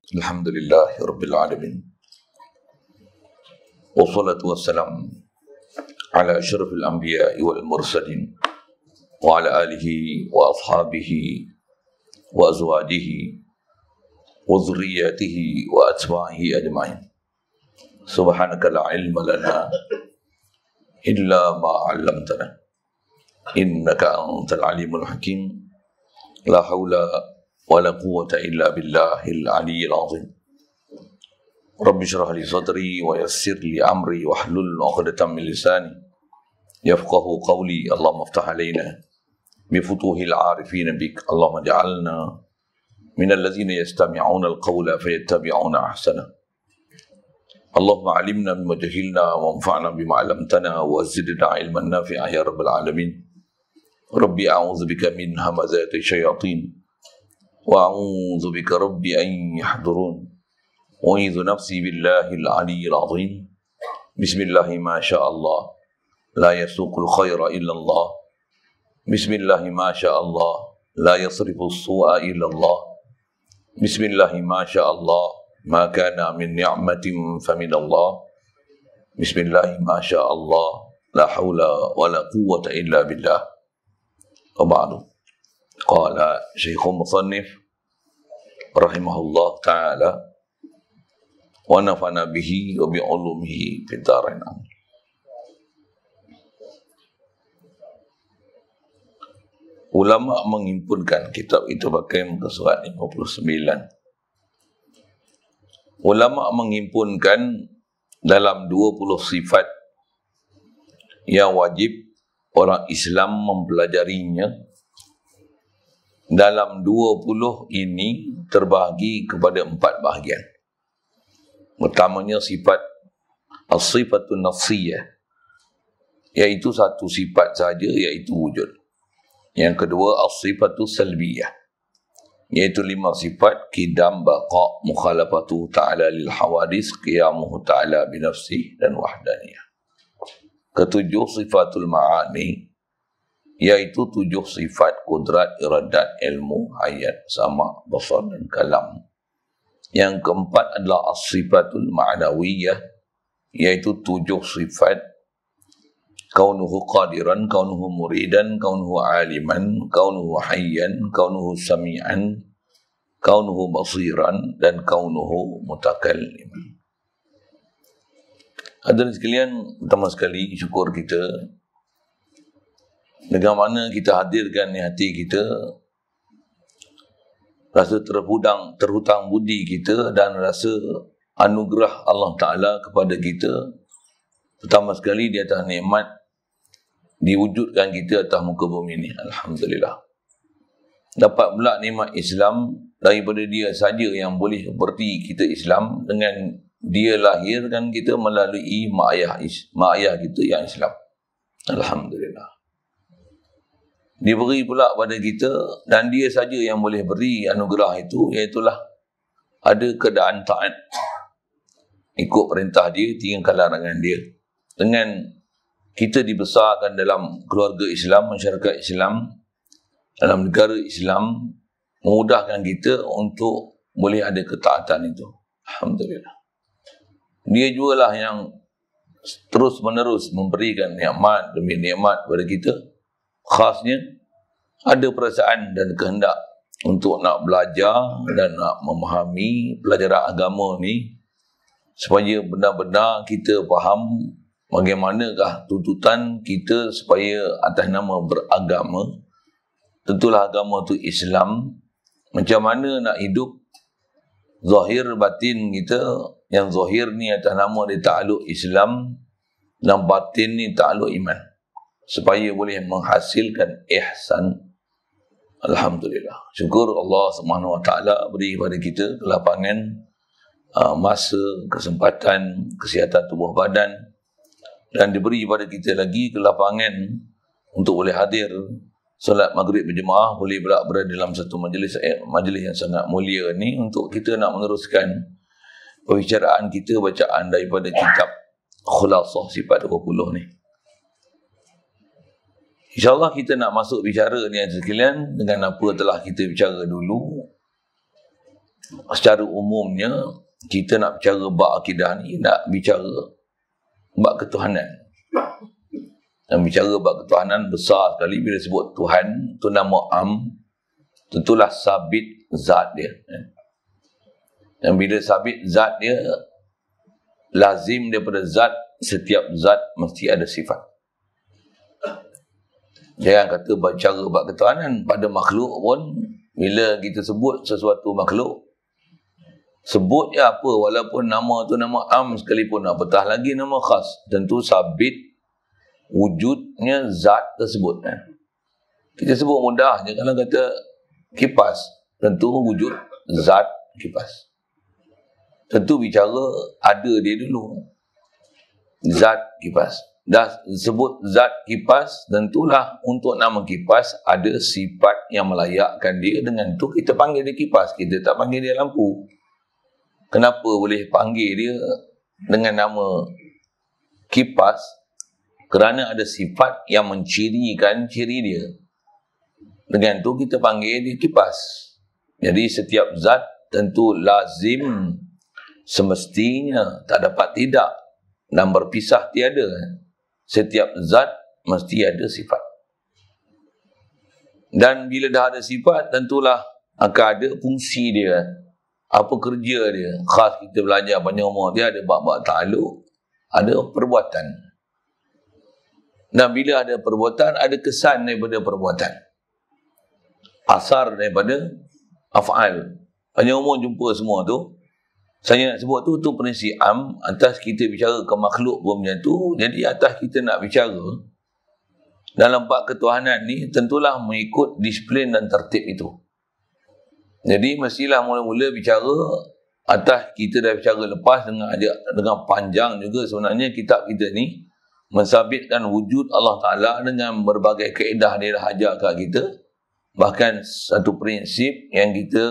Alhamdulillahi Rabbil Alamin. Wassalatu wassalam ala asyrafil anbiya'i wal mursalin wa ala alihi wa ashabihi wa azwajihi wa zurriyatihi wa atba'ihi ajma'in. Subhanaka la ilma lana illa ma 'allamtana innaka antal alimul hakim. La haula wala quwwata illa billahil aliyyil azim. Rabbi shrah li sadri wa yassir li amri wahlul 'uqdatam min lisani yafqahu qawli. Allahumma iftah alaina bi futuhil 'arifin bik. Allahumma ja'alna min alladhina yastami'una al-qawla fayattabi'una ahsana. Allahumma 'allimna bima jahilna wa anfa'na bima 'allamtana wa zidna 'ilman nafi'a ya rabbal alamin. Rabbi a'udzu bika min hamazati syayatin wa a'udzu bika rabbi an yahdurun. Wa a'udzu nafsi billahil aliyyil azim. Bismillahi ma sya'allah la yasuqul khaira illa Allah. Bismillahi ma sya'allah la yasrifu as-su'a illa Allah. Bismillahi ma sya'allah ma kana min ni'matin famin Allah. Bismillahi ma sya'allah la haula wa la quwwata illa billah. Wa ba'du. Qala Syekhul Musannif rahimahullah ta'ala wa nafa'na bihi wa bi'ulumihi fid dharain. Ulama menghimpunkan kitab itu pakai muka surat 59. Ulama menghimpunkan dalam 20 sifat yang wajib orang Islam mempelajarinya. Dalam 20 ini terbahagi kepada 4 bahagian. Pertamanya sifat as-sifatun nafsiyah, iaitu satu sifat saja, iaitu wujud. Yang kedua as-sifatus salbiyah, iaitu 5 sifat: qidam, baqa, mukhalafatu ta'ala lil hawadis, qiyamuhu ta'ala binafsih, dan wahdaniyah. Ketujuh sifatul ma'ani, iaitu 7 sifat kudrat, iradat, ilmu, hayat, sama, basar, dan kalam. Yang keempat adalah as-sifatul ma'nawiyah, iaitu 7 sifat: kaunuhu qadiran, kaunuhu muridan, kaunuhu aliman, kaunuhu hayyan, kaunuhu sami'an, kaunuhu basiran, dan kaunuhu mutakalliman. Hadirin sekalian, pertama sekali syukur kita dengan mana kita hadirkan di hati kita rasa terhutang budi kita dan rasa anugerah Allah Ta'ala kepada kita. Pertama sekali di atas nikmat diwujudkan kita atas muka bumi ini. Alhamdulillah. Dapat pula nikmat Islam daripada dia saja yang boleh berarti kita Islam, dengan dia lahirkan kita melalui mak ayah kita yang Islam. Alhamdulillah. Diberi pula pada kita, dan dia saja yang boleh beri anugerah itu, iaitulah ada keadaan taat, ikut perintah dia, tinggalkan larangan dia. Dengan kita dibesarkan dalam keluarga Islam, masyarakat Islam, dalam negara Islam, memudahkan kita untuk boleh ada ketaatan itu. Alhamdulillah. Dia jugalah yang terus menerus memberikan nikmat demi nikmat kepada kita. Khasnya ada perasaan dan kehendak untuk nak belajar dan nak memahami pelajaran agama ni, supaya benar-benar kita faham bagaimanakah tuntutan kita supaya atas nama beragama. Tentulah agama tu Islam. Macam mana nak hidup zahir batin kita, yang zahir ni atas nama dia takluk Islam, dan batin ni takluk iman, supaya boleh menghasilkan ihsan. Alhamdulillah. Syukur Allah Subhanahu Wa Taala beri kepada kita kelapangan masa, kesempatan, kesihatan tubuh badan, dan diberi kepada kita lagi kelapangan untuk boleh hadir solat maghrib berjemaah, boleh pula berada dalam satu majlis yang sangat mulia ni, untuk kita nak meneruskan perbicaraan kita, bacaan daripada kitab Khulasah Sifat 20 ni. InsyaAllah kita nak masuk bicara ni sekalian dengan apa telah kita bicara dulu. secara umumnya kita nak bicara bab akidah ni, nak bicara bab ketuhanan. Dan bicara bab ketuhanan besar sekali. Bila sebut Tuhan, tu nama tentulah sabit zat dia. Dan bila sabit zat dia, lazim daripada zat, setiap zat mesti ada sifat. Jangan kata bicara bab ketuhanan pada makhluk pun, bila kita sebut sesuatu makhluk, sebut je apa, walaupun nama tu nama sekalipun, apatah lagi nama khas, tentu sabit wujudnya zat tersebut. Kita sebut mudah je, kalau kata kipas, tentu wujud zat kipas. Tentu bicara ada dia dulu, zat kipas. Dah sebut zat kipas, tentulah untuk nama kipas ada sifat yang melayakkan dia. Dengan tu kita panggil dia kipas, kita tak panggil dia lampu. Kenapa boleh panggil dia dengan nama kipas? Kerana ada sifat yang mencirikan ciri dia. Dengan tu kita panggil dia kipas. Jadi setiap zat tentu lazim, semestinya, tak dapat tidak, dan berpisah tiada. Setiap zat mesti ada sifat. Dan bila dah ada sifat, tentulah akan ada fungsi dia. Apa kerja dia? Khas kita belajar banyak umur, dia ada bab-bab ta'aluk, ada perbuatan. Dan bila ada perbuatan, ada kesan daripada perbuatan. Asar daripada af'al. Banyak umur jumpa semua tu. Saya nak sebut tu prinsip atas kita bicara ke makhluk pun macam tu. Jadi atas kita nak bicara dalam bab ketuhanan ni, tentulah mengikut disiplin dan tertib itu. Jadi mestilah mula-mula bicara atas kita dah bicara lepas dengan panjang juga. Sebenarnya kitab kita ni mensabitkan wujud Allah Ta'ala dengan berbagai kaedah dia dah ajar kat kita. Bahkan satu prinsip yang kita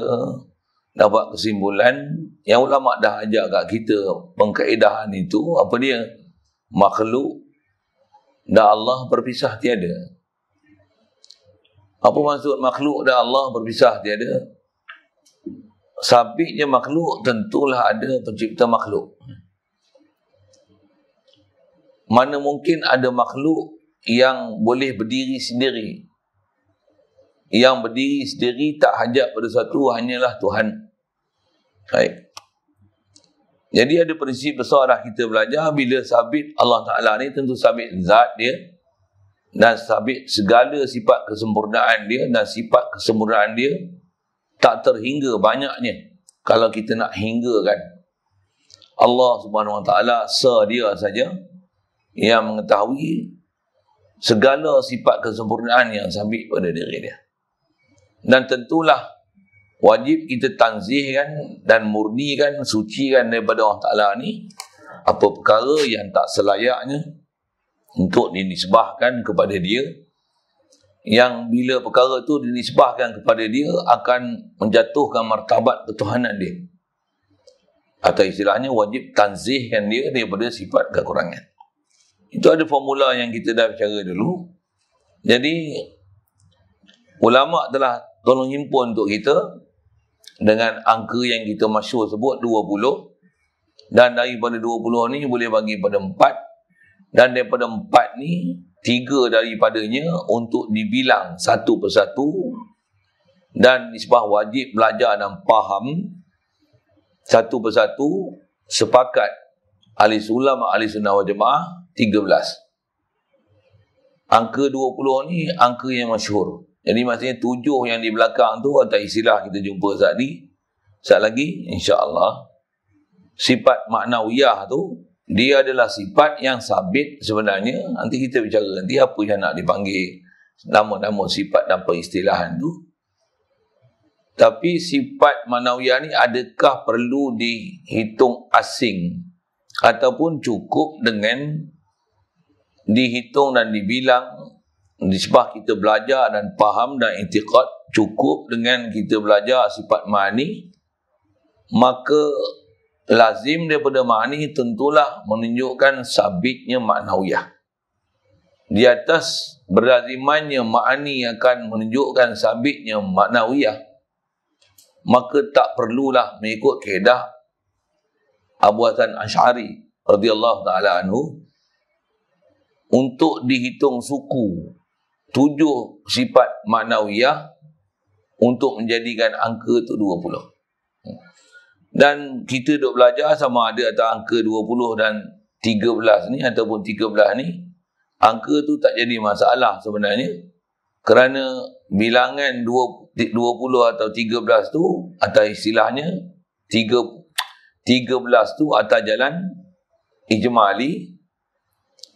dapat kesimpulan yang ulama dah ajar kat kita, pengkaedahan itu apa dia? Makhluk dan Allah berpisah tiada. Apa maksud makhluk dan Allah berpisah tiada? Sabitnya makhluk, tentulah ada pencipta makhluk. Mana mungkin ada makhluk yang boleh berdiri sendiri. Yang berdiri sendiri tak hajat pada satu, hanyalah Tuhan. Baik. Jadi ada prinsip besar dah kita belajar. Bila sabit Allah Ta'ala ni, tentu sabit zat dia, dan sabit segala sifat kesempurnaan dia, dan sifat kesempurnaan dia tak terhingga banyaknya. Kalau kita nak hinggakan, Allah Subhanahu Wa Ta'ala sedia saja yang mengetahui segala sifat kesempurnaan yang sabit pada diri dia. Dan tentulah wajib kita tanzihkan dan murnikan, sucikan daripada Allah Ta'ala ni apa perkara yang tak selayaknya untuk dinisbahkan kepada dia, yang bila perkara tu dinisbahkan kepada dia akan menjatuhkan martabat ketuhanan dia. Atau istilahnya wajib tanzihkan dia daripada sifat kekurangan. Itu ada formula yang kita dah bicara dulu. Jadi ulama telah tolong himpun untuk kita dengan angka yang kita masyhur sebut 20. Dan daripada 20 ni boleh bagi pada 4. Dan daripada 4 ni 3 daripadanya untuk dibilang satu persatu, dan nisbah wajib belajar dan faham satu persatu. Sepakat ahli ulama ahli sunnah wal jamaah 13. Angka 20 ni angka yang masyhur. Jadi maksudnya 7 yang di belakang tu atau istilah kita jumpa saat lagi insya-Allah. Sifat maknawiyah tu dia adalah sifat yang sabit sebenarnya. Nanti kita bicara nanti apa yang nak dipanggil nama-nama sifat dan peristilahan tu. Tapi sifat maknawiyah ni adakah perlu dihitung asing ataupun cukup dengan dihitung dan dibilang? Nisbah kita belajar dan faham dan i'tiqad cukup dengan kita belajar sifat ma'ani, maka lazim daripada ma'ani tentulah menunjukkan sabitnya ma'nawiyah. Di atas berlazimannya ma'ani akan menunjukkan sabitnya ma'nawiyah, maka tak perlulah mengikut kaedah Abu Hasan Asy'ari radhiyallahu taala anhu untuk dihitung suku 7 sifat maknawiyah untuk menjadikan angka itu 20. Dan kita duk belajar sama ada atau angka 20 dan 13 ni ataupun 13 ni, angka tu tak jadi masalah sebenarnya, kerana bilangan 20 atau 13 tu atau istilahnya 13 tu atas jalan ijmali,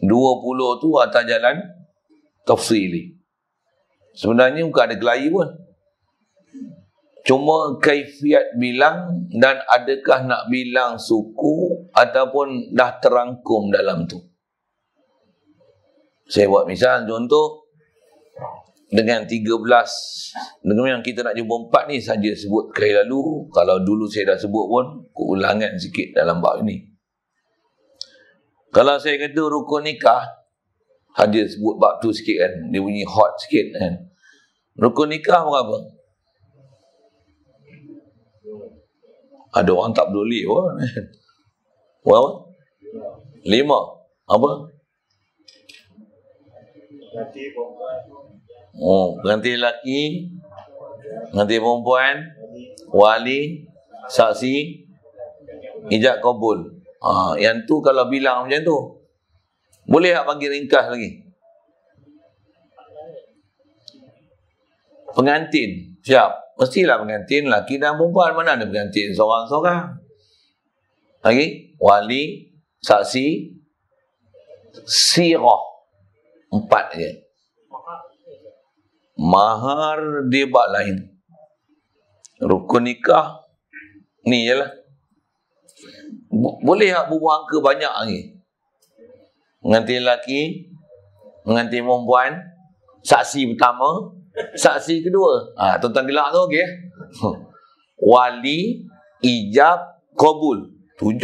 20 tu atas jalan tafsili. Sebenarnya bukan ada kelahi pun, cuma kaifiat bilang dan adakah nak bilang suku ataupun dah terangkum dalam tu. Saya buat misal, contoh dengan 13, dengan yang kita nak jumpa 4 ni saja sebut kali lalu. Kalau dulu saya dah sebut pun, keulangan sikit dalam bab ini. Kalau saya kata rukun nikah, saja sebut bab tu sikit kan, dia bunyi hot sikit kan. Rukun nikah berapa? Ada orang tak peduli pun. Berapa? 5. Apa? Pengantin lelaki, pengantin perempuan, wali, saksi, ijab kabul. Yang tu kalau bilang macam tu, boleh tak panggil ringkas lagi? Pengantin, siap? Mestilah pengantin lelaki dan perempuan. Mana ada pengantin seorang-seorang? Lagi? Wali, saksi, sirah. 4 je. Mahar dia bab lain. Rukun nikah ni je lah. Boleh tak berbual angka banyak lagi? Pengantin lelaki, pengantin perempuan, saksi pertama, saksi kedua. Tuan-tuan gelak tu okey. Wali, ijab, kabul. 7.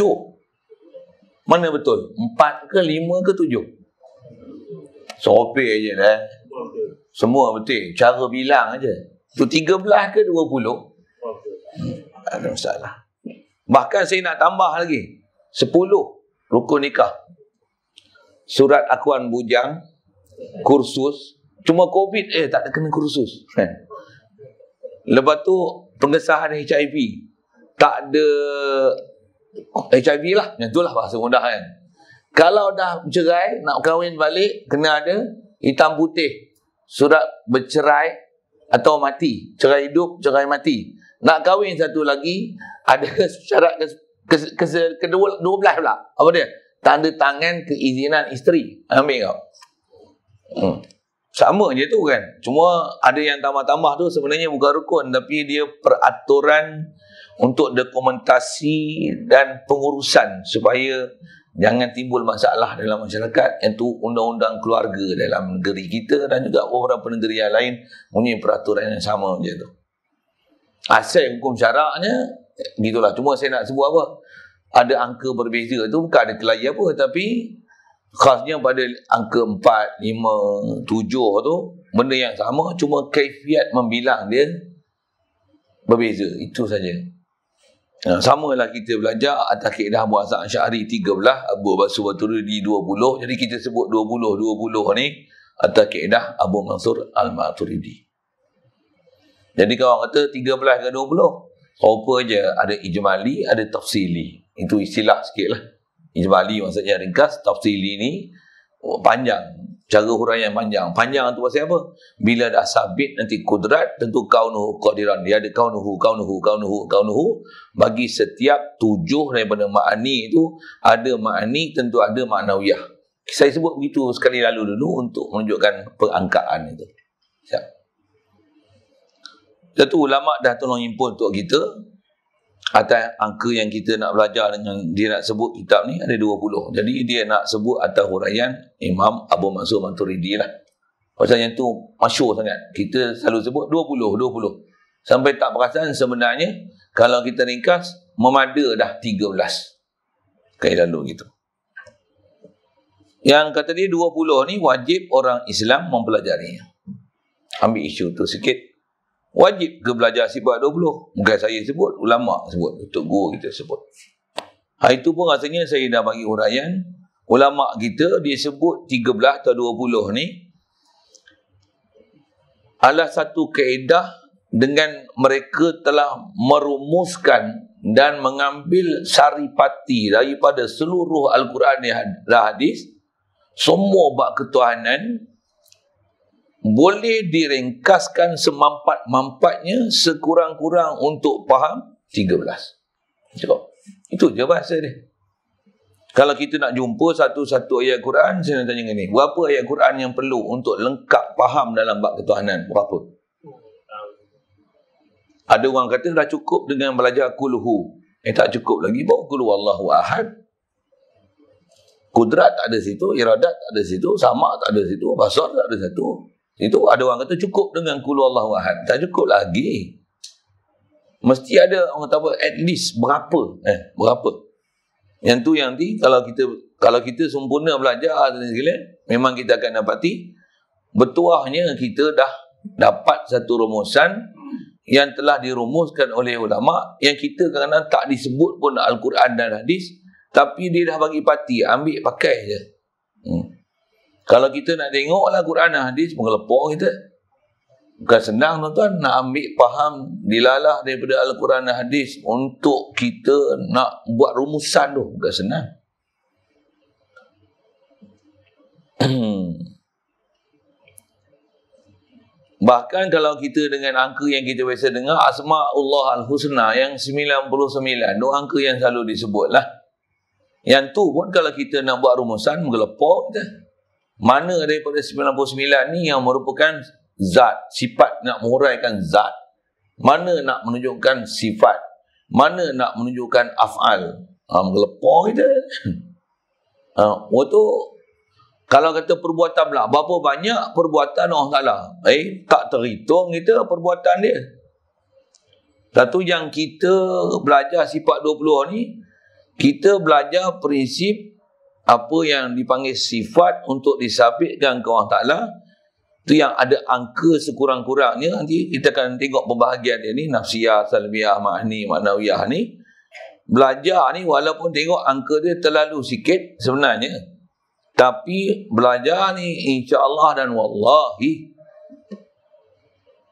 Mana betul? 4 ke 5 ke 7? Sopek je lah. Semua betul. Cara bilang aja. Tu 13 ke 20? Ada masalah. Bahkan saya nak tambah lagi. 10 rukun nikah. Surat akuan bujang, kursus. Cuma COVID tak ada kena kursus. Lepas tu pengesahan HIV. Tak ada HIV lah. Yang itulah bahasa mudah kan. Kalau dah bercerai, nak kahwin balik, kena ada hitam putih. Surat bercerai atau mati. Cerai hidup, cerai mati. Nak kahwin satu lagi, ada syarat ke-12 pula. Apa dia? Tanda tangan keizinan isteri. Ambil kau. Sama je tu kan. Cuma ada yang tambah-tambah tu sebenarnya bukan rukun, tapi dia peraturan untuk dokumentasi dan pengurusan supaya jangan timbul masalah dalam masyarakat. Yang tu undang-undang keluarga dalam negeri kita dan juga beberapa negeri yang lain punya peraturan yang sama je tu. Asal hukum syaraknya gitulah. Cuma saya nak sebut apa? Ada angka berbeza tu bukan ada kelahi apa, tapi khasnya pada angka 4, 5, 7 tu benda yang sama, cuma kaifiat membilang dia berbeza. Itu saja. Sama lah kita belajar atas kaedah Abu Hasan Asy'ari 13, Abu Bakar Maturidi 20. Jadi kita sebut 20 ni atas kaedah Abu Mansur Al-Maturidi. Jadi kalau kata 13 ke 20, apa je, ada ijmali, ada tafsili. Itu istilah sikit lah. Ijmali maksudnya ringkas, tafsili ni panjang. Cara huraian panjang. Panjang tu pasal apa? Bila dah sabit nanti kudrat, tentu kaunuhu qadiran. Dia ada kaunuhu. Bagi setiap 7 daripada ma'ani itu, ada ma'ani, tentu ada ma'nawiyah. Saya sebut begitu sekali lalu dulu untuk menunjukkan perangkaan itu. Siap. Satu ulama' dah tolong impun untuk kita. Atas angka yang kita nak belajar dengan dia nak sebut kitab ni ada 20. Jadi dia nak sebut atas huraian Imam Abu Mansur Maturidi lah. Pasal yang tu masyhur sangat. Kita selalu sebut 20. Sampai tak perasan sebenarnya kalau kita ringkas memada dah 13. Kayak lalu gitu. Yang kata dia 20 ni wajib orang Islam mempelajarinya. Ambil isu tu sikit. Wajib ke belajar sifat 20? Bukan saya sebut, ulama sebut, untuk guru kita sebut. Itu pun rasanya saya dah bagi huraian. Ulama kita dia sebut 13 atau 20 ni adalah satu kaedah dengan mereka telah merumuskan dan mengambil saripati daripada seluruh Al-Quran dan hadis. Semua bab ketuhanan boleh diringkaskan semampat-mampatnya sekurang-kurang untuk faham 13. Cukup. Itu je bahasa dia. Kalau kita nak jumpa satu-satu ayat Quran, saya nak tanya ni, berapa ayat Quran yang perlu untuk lengkap faham dalam bab ketuhanan? Berapa? Ada orang kata dah cukup dengan belajar kulhu. Tak cukup lagi. Bawa kulhu Allahu Ahad. Kudrat tak ada situ, iradat tak ada situ, sama tak ada situ, basar tak ada satu. Itu ada orang kata cukup dengan kulhu Allahu Ahad. Tak cukup lagi. Mesti ada orang kata apa, at least berapa? Berapa? Yang tu yang nanti kalau kita sempurna belajar dan segala, memang kita akan dapati bertuahnya kita dah dapat satu rumusan yang telah dirumuskan oleh ulama, yang kita kadang-kadang tak disebut pun Al-Quran dan hadis, tapi dia dah bagi pati, ambil pakai je. Kalau kita nak tengok Al-Quran dan hadis, mengelepor kita. Bukan senang tuan-tuan nak ambil faham dilalah daripada Al-Quran dan hadis untuk kita nak buat rumusan tu. Bukan senang. Bahkan kalau kita dengan angka yang kita biasa dengar, Asma'ullah Al-Husna yang 99, tu angka yang selalu disebut lah. Yang tu pun kalau kita nak buat rumusan, menggelepor kita. Mana daripada 99 ni yang merupakan zat, sifat nak menguraikan zat, mana nak menunjukkan sifat, mana nak menunjukkan af'al. Menggelepor kita. Waktu kalau kata perbuatan pula, berapa banyak perbuatan Allah Ta'ala, tak terhitung kita perbuatan dia. Satu yang kita belajar sifat 20 ni, kita belajar prinsip apa yang dipanggil sifat untuk disabitkan ke Allah Ta'ala. Itu yang ada angka sekurang-kurangnya. Nanti kita akan tengok pembahagian dia ni, nafsiyah, salbiyah, ma'ni, ma'nawiyah ni. Belajar ni walaupun tengok angka dia terlalu sikit sebenarnya, tapi belajar ni insya-Allah dan wallahi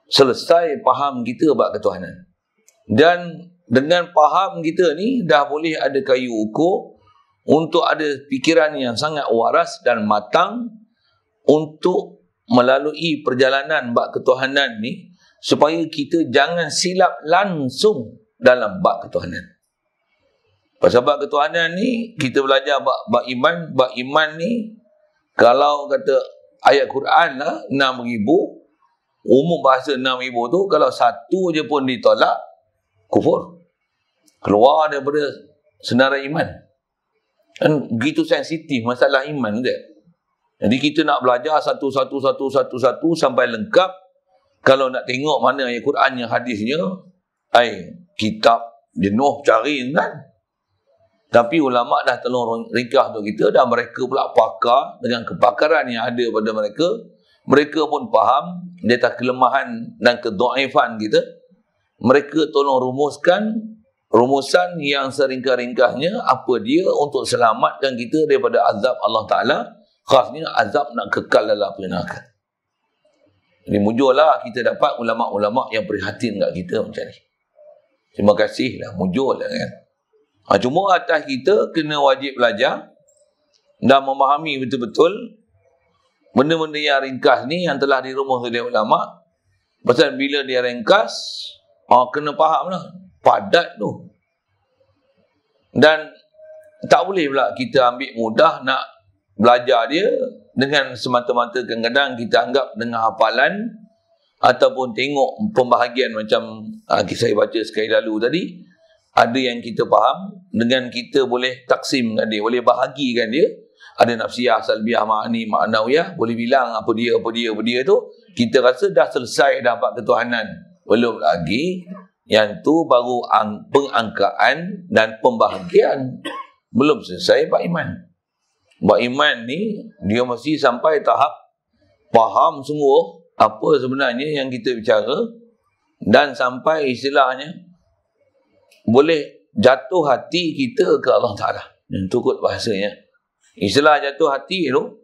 selesai faham kita bab ketuhanan. Dan dengan faham kita ni dah boleh ada kayu ukur untuk ada fikiran yang sangat waras dan matang untuk melalui perjalanan bab ketuhanan ni, supaya kita jangan silap langsung dalam bab ketuhanan. Pasal bab ketuhanan ni kita belajar bab iman. Bab iman ni kalau kata ayat Quran lah 6,000, umum bahasa 6,000 tu, kalau satu je pun ditolak, kufur, keluar daripada senarai iman. Kan begitu sensitif masalah iman dia. Jadi kita nak belajar satu sampai lengkap. Kalau nak tengok mana ayat Quran yang hadisnya, kitab jenuh cari kan. Tapi ulama dah tolong ringkas untuk kita, dan mereka pula pakar dengan kepakaran yang ada pada mereka. Mereka pun faham di atas kelemahan dan kedaifan kita. Mereka tolong rumuskan rumusan yang seringkas-ringkasnya apa dia untuk selamatkan kita daripada azab Allah Ta'ala, khasnya azab nak kekal dalam api neraka. Jadi mujurlah kita dapat ulama-ulama yang prihatin kat kita macam ni. Terima kasihlah, mujurlah kan. Cuma atas kita kena wajib belajar dan memahami betul-betul benda-benda yang ringkas ni yang telah dirumus oleh ulama. Pasal bila dia ringkas, kena faham lah, padat tu. Dan tak boleh pula kita ambil mudah nak belajar dia dengan semata-mata kadang-kadang kita anggap dengan hafalan ataupun tengok pembahagian macam saya baca sekali lalu tadi. Ada yang kita faham, dengan kita boleh taksim dengan dia, boleh bahagikan dia. Ada nafsiyah, salbiyah, ma'ani, ma'nawiyah, boleh bilang apa dia tu. Kita rasa dah selesai dapat ketuhanan. Belum lagi, yang tu baru pengangkaan dan pembahagian. Belum selesai bab iman. Bab iman ni, dia mesti sampai tahap faham sungguh apa sebenarnya yang kita bicara. Dan sampai istilahnya boleh jatuh hati kita ke Allah Ta'ala. Yang tu kot bahasanya. Istilah jatuh hati tu,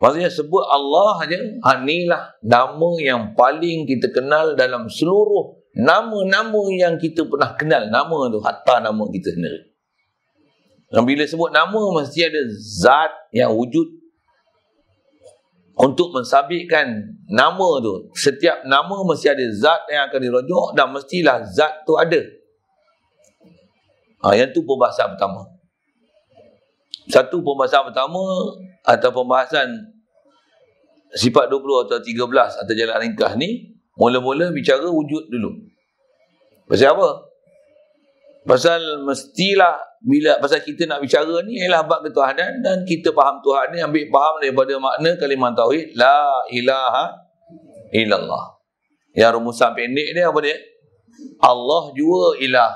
maksudnya sebut Allah aja, inilah nama yang paling kita kenal dalam seluruh nama-nama yang kita pernah kenal. Nama tu, hatta nama kita sendiri. Dan bila sebut nama, mesti ada zat yang wujud untuk mensabitkan nama tu. Setiap nama mesti ada zat yang akan dirujuk dan mestilah zat tu ada. Yang tu pembahasan pertama. Satu pembahasan pertama atau pembahasan sifat 20 atau 13 atau jalan ringkas ni, mula-mula bicara wujud dulu. Pasal apa? Pasal mestilah bila pasal kita nak bicara ni ialah bab ketuhanan, dan kita faham Tuhan ni ambil faham daripada makna kalimah tauhid la ilaha illallah. Yang rumusan pendek dia apa dia? Allah jua ilah.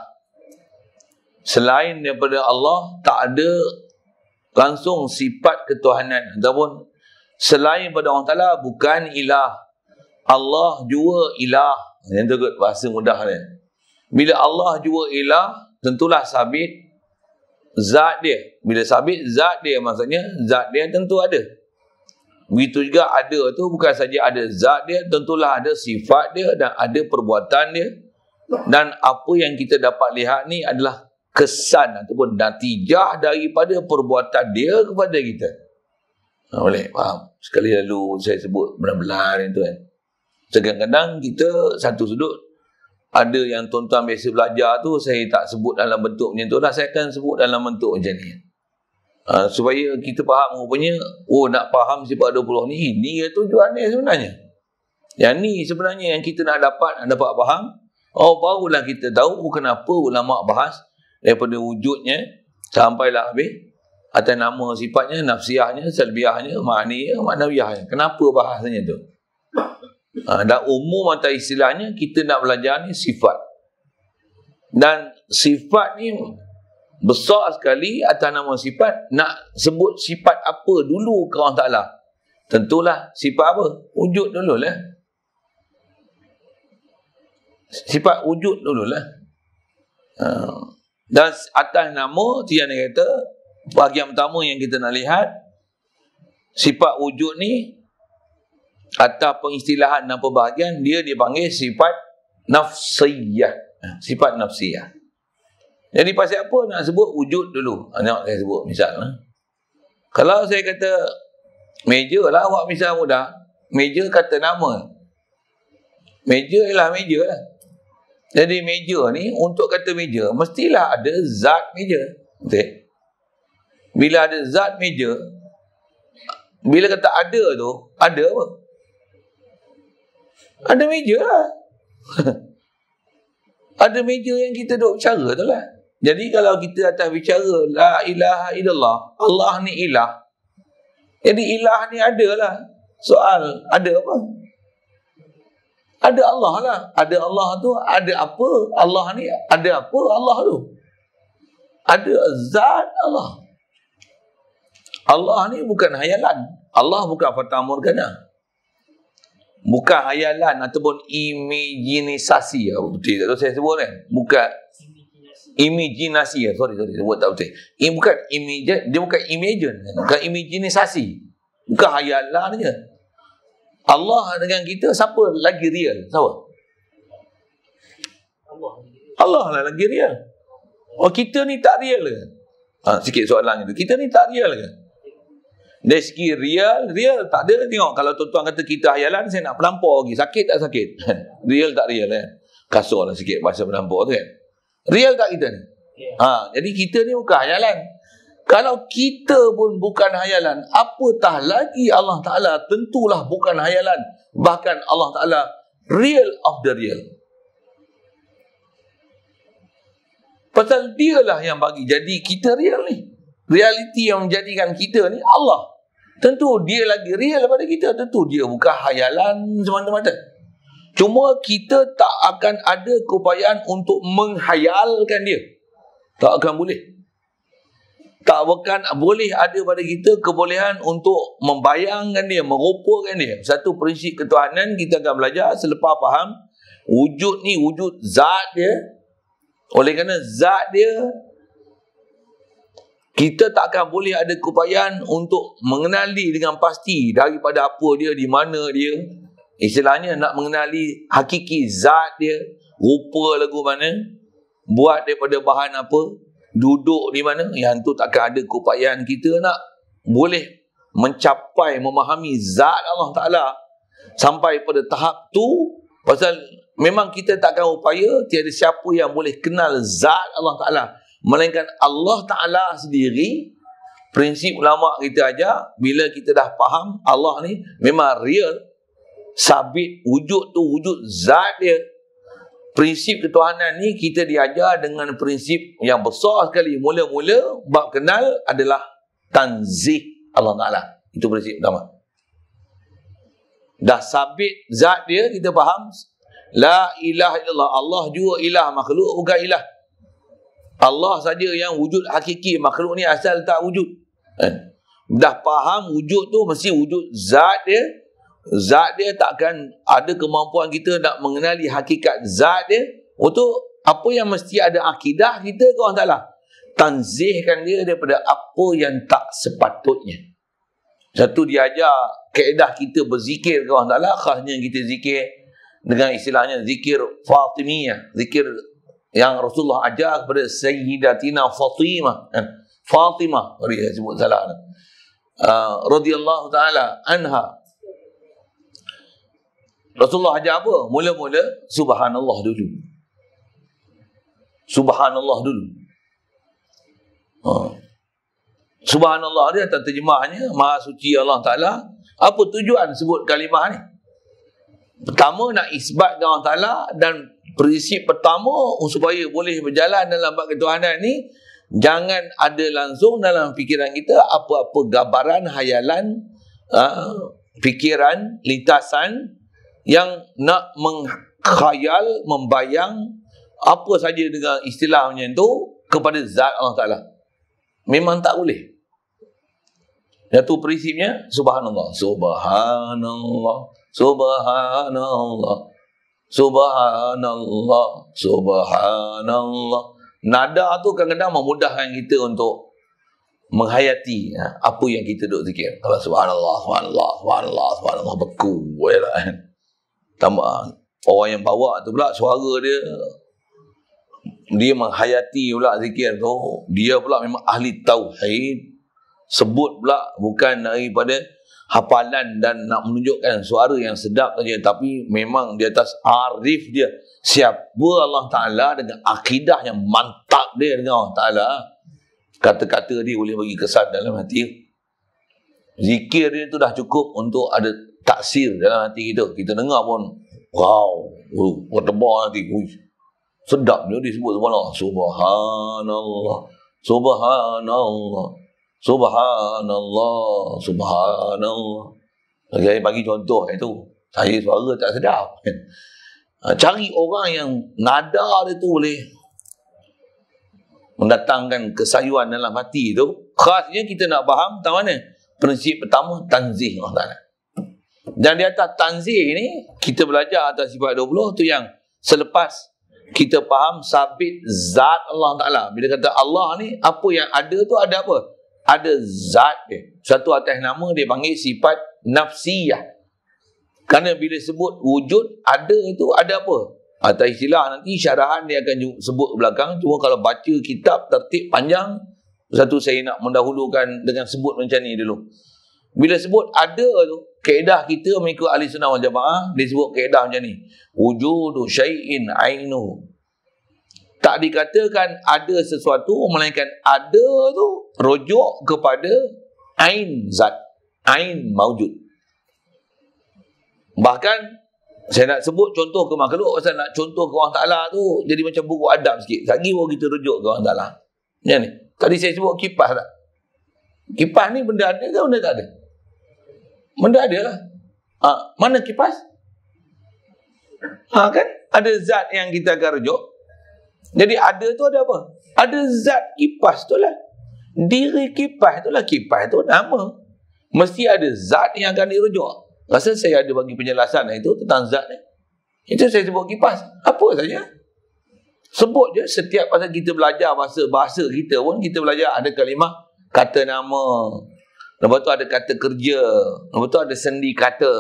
Selain daripada Allah tak ada langsung sifat ketuhanan, ataupun selain daripada Allah Ta'ala bukan ilah. Allah jua ilah. Yang tu kot bahasa mudah dia. Bila Allah jua ilah, tentulah sabit zat dia. Bila sabit zat dia, maksudnya zat dia tentu ada. Begitu juga ada tu bukan saja ada zat dia, tentulah ada sifat dia dan ada perbuatan dia. Dan apa yang kita dapat lihat ni adalah kesan ataupun natijah daripada perbuatan dia kepada kita. Boleh faham? Sekali lalu saya sebut benar-benar itu kan. Kadang-kadang kita satu sudut, ada yang tuan-tuan biasa belajar tu, saya tak sebut dalam bentuk macam tu lah, saya akan sebut dalam bentuk macam ni. Supaya kita faham rupanya, nak faham sifat 20 ni, ini tujuan dia sebenarnya. Yang ni sebenarnya yang kita nak dapat faham. Barulah kita tahu kenapa ulama bahas daripada wujudnya sampailah habis atas nama sifatnya, nafsiahnya, salbiahnya, ma'niyah, ma'nawiyahnya. Kenapa bahasanya tu? Dan umum atau istilahnya kita nak belajar ni sifat. Dan sifat ni besar sekali atas nama sifat. Nak sebut sifat apa dulu ke Allah Ta'ala? Tentulah sifat apa? Wujud dululah. Sifat wujud dululah. Dan atas nama tu yang dia kata, bahagian pertama yang kita nak lihat, sifat wujud ni atas pengistilahan dan pembahagian dia dipanggil sifat nafsiyah. Sifat nafsiyah. Jadi pasal apa nak sebut wujud dulu? Nak saya sebut misal. Kalau saya kata meja lah, awak misal mudah. Meja kata nama. Meja ialah meja lah. Jadi meja ni, untuk kata meja, mestilah ada zat meja. Okay. Bila ada zat meja, bila kata ada tu, ada apa? Ada meja lah. Ada meja yang kita duduk bicara tu lah. Jadi kalau kita atas bicara la ilaha illallah, Allah ni ilah. Jadi ilah ni ada lah. Soal, ada apa? Ada Allah lah. Ada Allah tu, ada apa? Allah ni, ada apa Allah tu? Ada zat Allah. Allah ni bukan hayalan. Allah bukan fata morgana. Bukan hayalan ataupun imajinisasi. Betul tak tahu saya sebut kan? Bukan imajinasi. Sorry, sebut tak betul. Bukan imagine, dia bukan imagine. Bukan imajinisasi. Bukan hayalan je. Allah dengan kita, siapa lagi real? Siapa? Allah lah lagi real. Kita ni tak real ke? Sikit soalan itu. Kita ni tak real ke? Dari segi real tak ada. Tengok kalau tuan-tuan kata kita hayalan, saya nak pelampau lagi. Sakit tak sakit? Real tak real kan? Kasar lah sikit bahasa pelampau tu kan. Real tak kita ni? Jadi kita ni bukan hayalan. Kalau kita pun bukan hayalan, apatah lagi Allah Ta'ala tentulah bukan hayalan. Bahkan Allah Ta'ala real of the real. Pasal dialah yang bagi jadi kita real ni. Realiti yang menjadikan kita ni Allah. Tentu dia lagi real daripada kita. Tentu dia bukan hayalan semata-mata. Cuma kita tak akan ada keupayaan untuk menghayalkan dia. Tak akan boleh. Tak akan boleh ada pada kita kebolehan untuk membayangkan dia, merupakan dia. Satu prinsip ketuhanan kita akan belajar selepas faham Wujud ni wujud zat dia. Oleh kerana zat dia, kita tak akan boleh ada keupayaan untuk mengenali dengan pasti daripada apa dia, di mana dia. Istilahnya nak mengenali hakiki zat dia, rupa lagu mana, buat daripada bahan apa, duduk di mana. Yang tu takkan ada keupayaan kita nak boleh mencapai, memahami zat Allah Ta'ala sampai pada tahap tu. Pasal memang kita takkan upaya, tiada siapa yang boleh kenal zat Allah Ta'ala melainkan Allah Ta'ala sendiri. Prinsip ulama kita ajar, bila kita dah faham Allah ni memang real, sabit, wujud tu wujud zat dia. Prinsip ketuhanan ni kita diajar dengan prinsip yang besar sekali. Mula-mula bab kenal adalah tanzih Allah Ta'ala. Itu prinsip pertama. Dah sabit zat dia, kita faham la ilaha illallah, Allah juga ilah, makhluk bukan ilah. Allah saja yang wujud hakiki, makhluk ni asal tak wujud. Dah faham wujud tu mesti wujud zat dia. Zat dia takkan ada kemampuan kita nak mengenali hakikat zat dia. Untuk apa yang mesti ada akidah kita ke Allah Ta'ala, tanzihkan dia daripada apa yang tak sepatutnya. Satu diajar kaedah kita berzikir ke Allah Ta'ala, khasnya kita zikir dengan istilahnya zikir Fatimiyah, zikir yang Rasulullah ajar kepada Sayyidatina Fatimah. Fatimah, saya sebut salah, radhiyallahu ta'ala anha. Rasulullah ajar apa? Mula-mula subhanallah dulu. Subhanallah dulu. Subhanallah dia atas terjemahnya Maha Suci Allah Ta'ala. Apa tujuan sebut kalimah ni? Pertama, nak isbatkan Allah Ta'ala. Dan prinsip pertama supaya boleh berjalan dalam bab ketuhanan ni, jangan ada langsung dalam fikiran kita apa-apa gambaran, hayalan, fikiran, lintasan yang nak mengkhayal, membayang apa saja dengan istilahnya tu kepada zat Allah Ta'ala. Memang tak boleh. Satu prinsipnya subhanallah, subhanallah, subhanallah, subhanallah, subhanallah. Nada tu kadang-kadang memudahkan kita untuk menghayati apa yang kita duk zikir. Kalau subhanallah, subhanallah, subhanallah, subhanallah, beku kan. Tambah orang yang bawa tu pula suara dia menghayati pula zikir tu. Dia pula memang ahli tauhid. Sebut pula bukan daripada hafalan dan nak menunjukkan suara yang sedap saja, tapi memang di atas arif dia. Siapa Allah Ta'ala dengan akidah yang mantap dia dengan Allah Ta'ala, kata-kata dia boleh bagi kesan dalam hati. Zikir dia tu dah cukup untuk ada taksir dalam hati kita. Kita dengar pun, wow, berdebar hati. Sedap dia disebut subhanallah. Subhanallah, subhanallah, subhanallah, subhanallah. Saya bagi contoh itu. Saya suara tak sedap. Cari orang yang nada dia tu boleh mendatangkan kesayuan dalam hati tu. Khasnya kita nak faham tentang mana? Prinsip pertama, tanzih Allah Ta'ala. Dan di atas tanzih ni, kita belajar atas sifat 20 tu yang selepas kita faham sabit zat Allah Ta'ala. Bila kata Allah ni, apa yang ada tu ada apa? Ada zat dia. Satu atas nama dia panggil sifat nafsiyah. Kerana bila sebut wujud, ada itu ada apa? Atas istilah nanti syarahan dia akan sebut belakang. Cuma kalau baca kitab tertib panjang, satu saya nak mendahulukan dengan sebut macam ni dulu. Bila sebut ada tu, kaedah kita mengikut ahli sunnah wal jamaah, dia sebut kaedah macam ni. Wujudu syai'in ainu. Tak dikatakan ada sesuatu, melainkan ada tu rujuk kepada ain zat. Ain maujud. Bahkan saya nak sebut contoh ke makhluk, pasal nak contoh ke Allah Ta'ala tu jadi macam buku adab sikit. Lagi baru kita rujuk ke Allah Ta'ala. Macam ni. Tadi saya sebut kipas tak? Kipas ni benda ada ke benda tak ada? Benda ada lah. Mana kipas? Kan? Ada zat yang kita akan rujuk. Jadi ada tu ada apa? Ada zat kipas tu lah. Diri kipas tu lah. Kipas tu nama. Mesti ada zat yang akan dirujuk. Rasa saya ada bagi penjelasan itu tentang zat ni. Itu saya sebut kipas. Apa saja. Sebut je setiap pasal kita belajar bahasa kita pun, kita belajar ada kalimah, kata nama. Lepas tu ada kata kerja. Lepas tu ada sendi kata.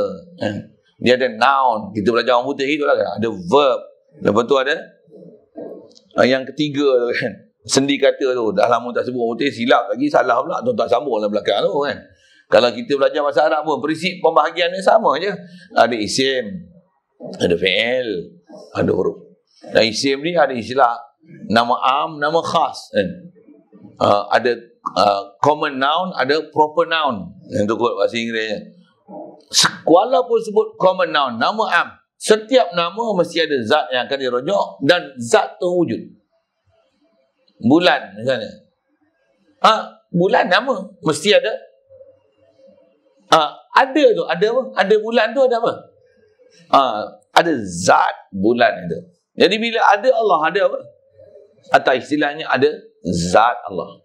Dia ada noun. Kita belajar orang putih itu lah kan. Ada verb. Lepas tu ada yang ketiga tu kan. Sendi kata tu. Dah lama tak sebut orang putih, silap lagi, salah pula. Tu tak sambung dalam belakang tu kan. Kalau kita belajar bahasa Arab pun, prinsip pembahagian dia sama je. Ada isim, ada fi'il, ada huruf. Dan isim ni ada istilah nama am, nama khas kan. Ada common noun, ada proper noun. Yang tu kot bahasa Inggerisnya. Walaupun sebut common noun, nama am, setiap nama mesti ada zat yang akan dirujuk dan zat tu wujud. Bulan misalnya. Bulan nama mesti ada. Ada tu, ada apa? Ada bulan tu ada apa? Ada zat bulan itu. Jadi bila ada Allah, ada apa? Atau istilahnya ada zat Allah.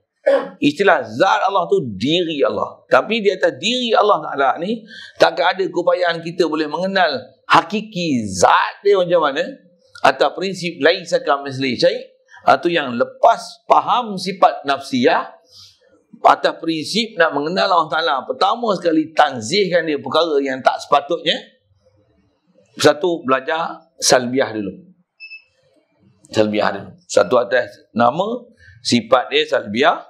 Istilah zat Allah tu diri Allah. Tapi di atas diri Allah Ta'ala ni, takkan ada keupayaan kita boleh mengenal hakiki zat dia macam mana. Atau prinsip laisa kamitslihi syai', atau yang lepas faham sifat nafsiyah. Atas prinsip nak mengenal Allah Ta'ala, pertama sekali tanzihkan dia perkara yang tak sepatutnya. Satu, belajar salbiah dulu. Salbiah dulu. Satu atas nama, sifat dia salbiah.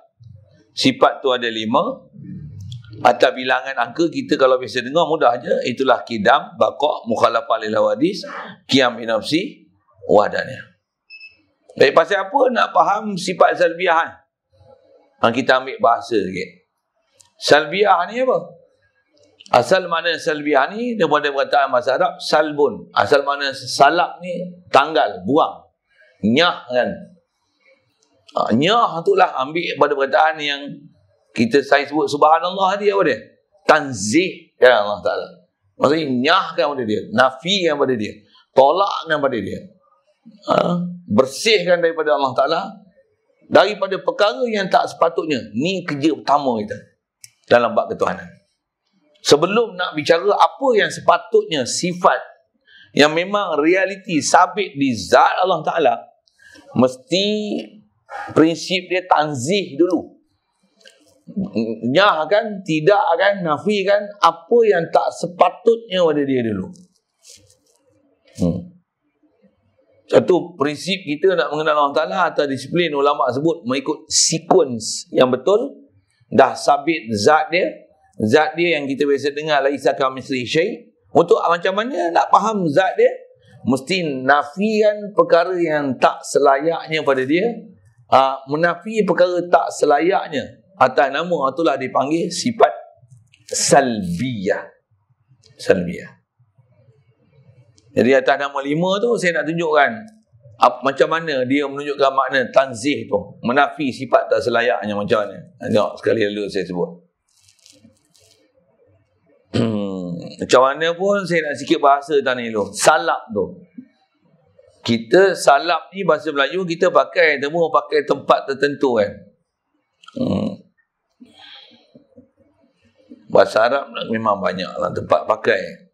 Sifat tu ada 5. Atas bilangan angka, kita kalau biasa dengar mudah je. Itulah kidam, baqa', mukhalafah lil hawadis, qiyam bi nafsi, wahdaniah. Baik, pasal apa nak faham sifat salbiah? Kita ambil bahasa sikit. Salbiah ni apa? Asal makna salbiah ni daripada perkataan bahasa Arab salbun. Asal makna salab ni tanggal, buang. Nyah kan. Nyah tu lah ambil pada perkataan yang saya sebut subhanallah dia apa dia? Tanzih kan Allah Ta'ala. Maksudnya nyahkan pada dia, nafikan pada dia, tolakkan pada dia. Bersihkan daripada Allah Ta'ala daripada perkara yang tak sepatutnya. Ni kerja pertama kita dalam bab ketuhanan. Sebelum nak bicara apa yang sepatutnya, sifat yang memang realiti sabit di zat Allah Ta'ala, mesti prinsip dia tanzih dulu. Nyahkan, tidak akan, nafikan apa yang tak sepatutnya pada dia dulu. Satu prinsip kita nak mengenal Allah Ta'ala atau disiplin ulama sebut mengikut sequence yang betul. Dah sabit zat dia yang kita biasa dengar laisa kamitslihi syai'. Untuk macam mana nak faham zat dia, mesti nafikan perkara yang tak selayaknya pada dia. Menafi perkara tak selayaknya atas nama itulah dipanggil sifat salbiyah. Salbiyah. Jadi atas nama 5 tu saya nak tunjukkan macam mana dia menunjukkan makna tanzih tu, menafi sifat tak selayaknya macam mana. Tengok sekali lalu saya sebut. Macam mana pun saya nak sikit bahasa tadi dulu. Salap tu. Kita salap ni bahasa Melayu kita pakai tempat tertentu kan. Bahasa Arab memang banyak lah tempat pakai.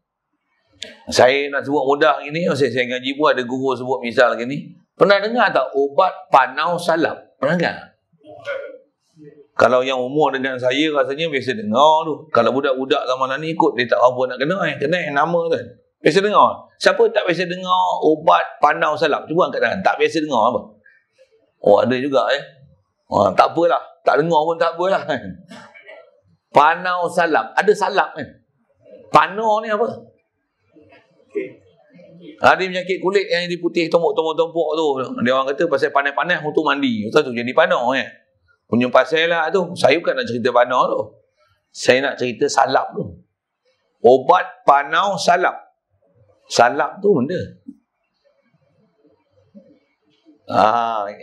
Saya nak sebut mudah gini, saya ngaji pun ada guru sebut misal gini. Pernah dengar tak obat panau salap? Pernah dengar? Kalau yang umur dengan saya rasanya biasa dengar tu. Kalau budak-budak zaman ni ikut dia tak apa nak kena yang nama tu. Biasa dengar. Siapa tak biasa dengar obat panau salap? Cuba angkat tangan. Tak biasa dengar apa? Oh ada juga tak apalah. Tak dengar pun tak apalah. Panau salap. Ada salap kan? Panau ni apa? Ada penyakit kulit yang diputih tombok-tombok tu. Dia orang kata pasal panas-panas untuk mandi. Betul tu jadi panau kan? Punya pasal lah tu. Saya bukan nak cerita panau tu. Saya nak cerita salap tu. Obat panau salap. Salap tu benda.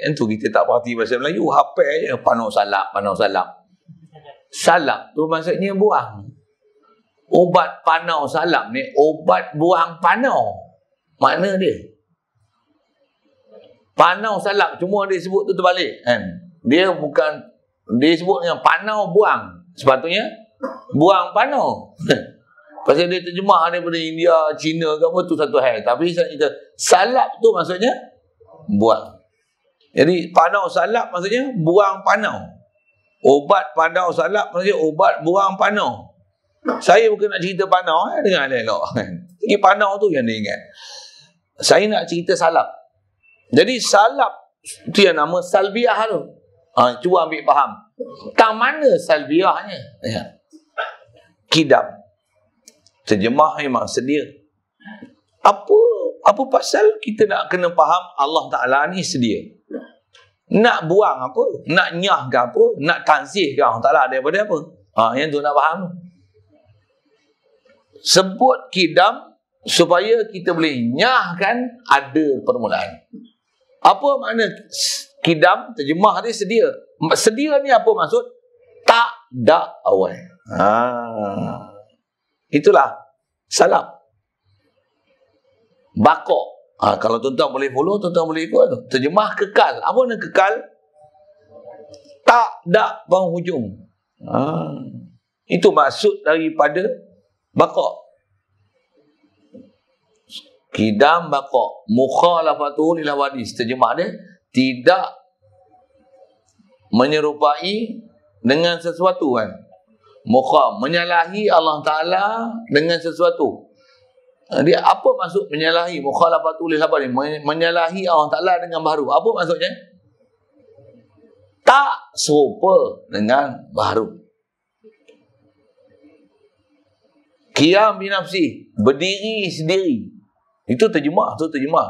Itu kita tak parti bahasa Melayu. Hafal je panau salap, panau salap. Salap tu maksudnya buang. Obat panau salap ni obat buang panau. Makna dia panau salap, cuma dia sebut tu terbalik kan. Dia sebut dengan panau buang. Sepatutnya buang panau. Pasal dia terjemah daripada India, Cina ke apa tu satu hal. Tapi kita salap tu maksudnya buang. Jadi panau salap maksudnya buang panau. Obat panau salap maksudnya obat buang panau. Saya bukan nak cerita panau, dengar elok. Ini panau tu yang dia ingat. Saya nak cerita salap. Jadi salap tu yang nama salbiah tu. Cuba ambil faham. Tang mana salbiahnya? Ya. Kidam. Terjemah memang sedia. Apa pasal kita nak kena faham Allah Ta'ala ni sedia? Nak buang apa? Nak nyah ke apa? Nak tansih ke Allah Ta'ala daripada apa? Yang tu nak faham. Sebut kidam supaya kita boleh nyahkan ada permulaan. Apa makna kidam? Terjemah dia sedia. Sedia ni apa maksud? Tak ada awal. Itulah salap. Bakok. Kalau tuan-tuan boleh follow, tuan-tuan boleh ikut tu. Terjemah kekal. Apa nak kekal? Tak ada penghujung. Itu maksud daripada bakok. Kidam bakok. Mukhalafatu lil hawadis. Terjemah dia tidak menyerupai dengan sesuatu kan. Menyalahi Allah Ta'ala dengan sesuatu. Dia apa maksud menyalahi? Mukhalafatu lil hawadis. Menyalahi Allah Ta'ala dengan baharu. Apa maksudnya? Tak serupa dengan baharu. Qiyam binafsi. Berdiri sendiri. Itu terjemah.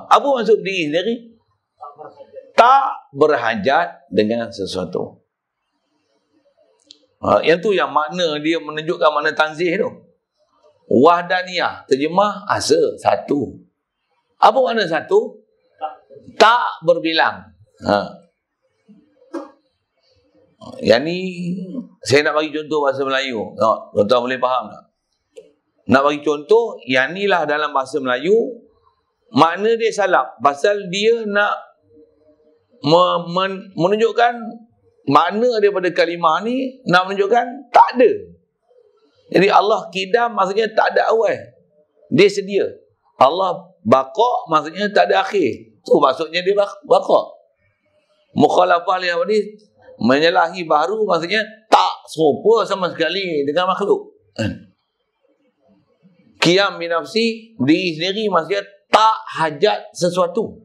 Apa maksud berdiri sendiri? Tak berhajat dengan sesuatu. Yang tu yang makna dia menunjukkan makna tanzih tu. Wahdaniyah. Terjemah asa. Satu. Apa makna satu? Tak berbilang. Yang ni saya nak bagi contoh bahasa Melayu. Tuan-tuan boleh faham tak? Nak bagi contoh, yang ni lah dalam bahasa Melayu makna dia salap. Pasal dia nak menunjukkan makna daripada kalimah ni, nak menunjukkan tak ada. Jadi Allah kidam maksudnya tak ada awal. Dia sedia. Allah baqa maksudnya tak ada akhir. Tu maksudnya dia baqa. Mukhalafah lil hawadis, menyalahi baharu maksudnya tak serupa sama sekali dengan makhluk. Qiyam binafsi, diri sendiri maksudnya tak hajat sesuatu.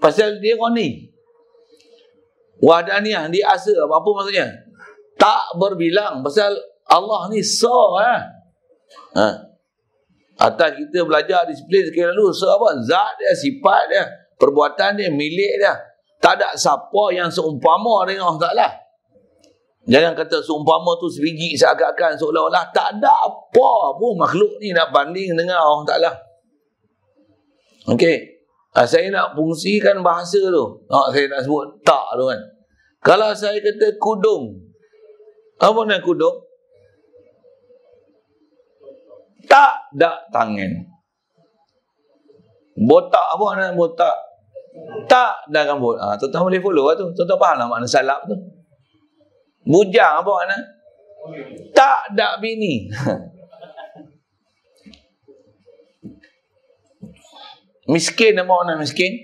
Pasal dia ghani. Wahdaniyah, dia asa. Apa maksudnya? Tak berbilang. Pasal Allah ni atas kita belajar disiplin sekali lalu, apa? Zat dia, sifat dia, perbuatan dia, milik dia. Tak ada siapa yang seumpama dengan Allah Ta'ala. Jangan kata seumpama tu sebiji seakan-akan seolah-olah tak ada apa pun makhluk ni nak banding dengan Allah Ta'ala. Okey. Saya nak fungsikan bahasa tu. Saya nak sebut tak tu kan. Kalau saya kata kudung. Apa nak kudung? Tak ada tangan. Botak, apa nak botak? Tak ada rambut. Tuan-tuan boleh follow lah tu. Tuan-tuan faham lah makna salap tu. Bujang, apa makna? Tak ada bini. Miskin, apa makna miskin?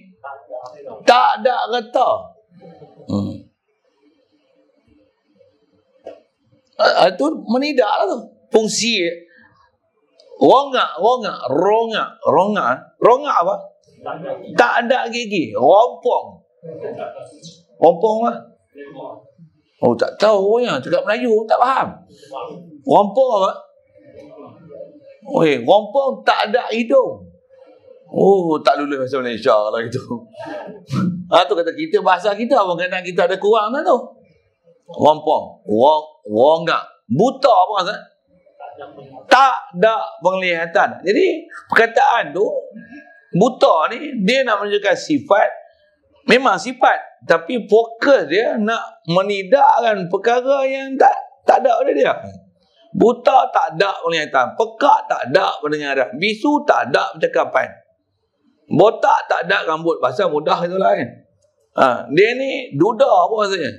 Tak ada harta. Itu menidak lah tu. Fungsi rongak apa? Tak ada gigi. Rompong apa? Tak tahu ya. Cakap Melayu tak faham. Rompong apa? Rompong tak ada hidung. Tak lulus bahasa Malaysia kalau itu. Tu kata kita, bahasa kita apa kena kita ada kurang tu. Rompong, rongak, buta apa maksud? Tak ada penglihatan. Jadi perkataan tu buta ni dia nak menunjukkan sifat, memang sifat, tapi fokus dia nak menidakkan perkara yang tak ada pada dia. Buta tak ada penglihatan, pekak tak ada pendengaran, bisu tak ada percakapan, botak tak ada rambut. Bahasa mudah itulah kan. Dia ni duda apa maksudnya?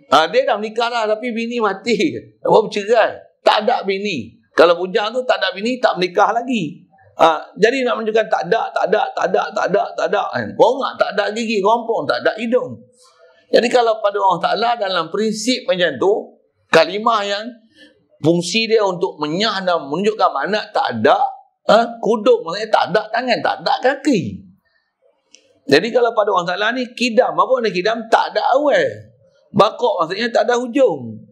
Dia dah menikah dah tapi bini mati. Apa bercerai? Tak ada bini. Kalau bujang tu tak ada bini, tak menikah lagi. Jadi nak menunjukkan tak ada kan. Orang tak ada gigi, rompong tak ada hidung. Jadi kalau pada Allah Ta'ala dalam prinsip macam tu, kalimah yang fungsi dia untuk menyah dan menunjukkan makna tak ada kudung, maksudnya tak ada tangan, tak ada kaki. Jadi kalau pada Allah Ta'ala ni kidam, apa ni kidam? Tak ada awal. Bakok maksudnya tak ada hujung.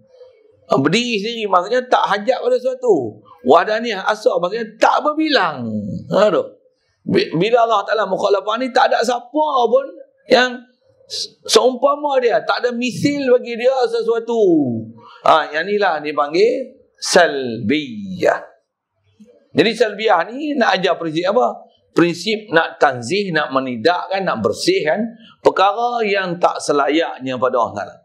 Berdiri sendiri maksudnya tak hajat pada sesuatu. Wahdaniyah asal maksudnya tak berbilang. Bila Allah Ta'ala mukhalafah ni, tak ada siapa pun yang seumpama dia, tak ada misil bagi dia sesuatu. Yang inilah dipanggil salbiyah. Jadi salbiyah ni nak ajar prinsip apa? Prinsip nak tanzih, nak menidakkan, nak bersihkan perkara yang tak selayaknya pada Allah Ta'ala.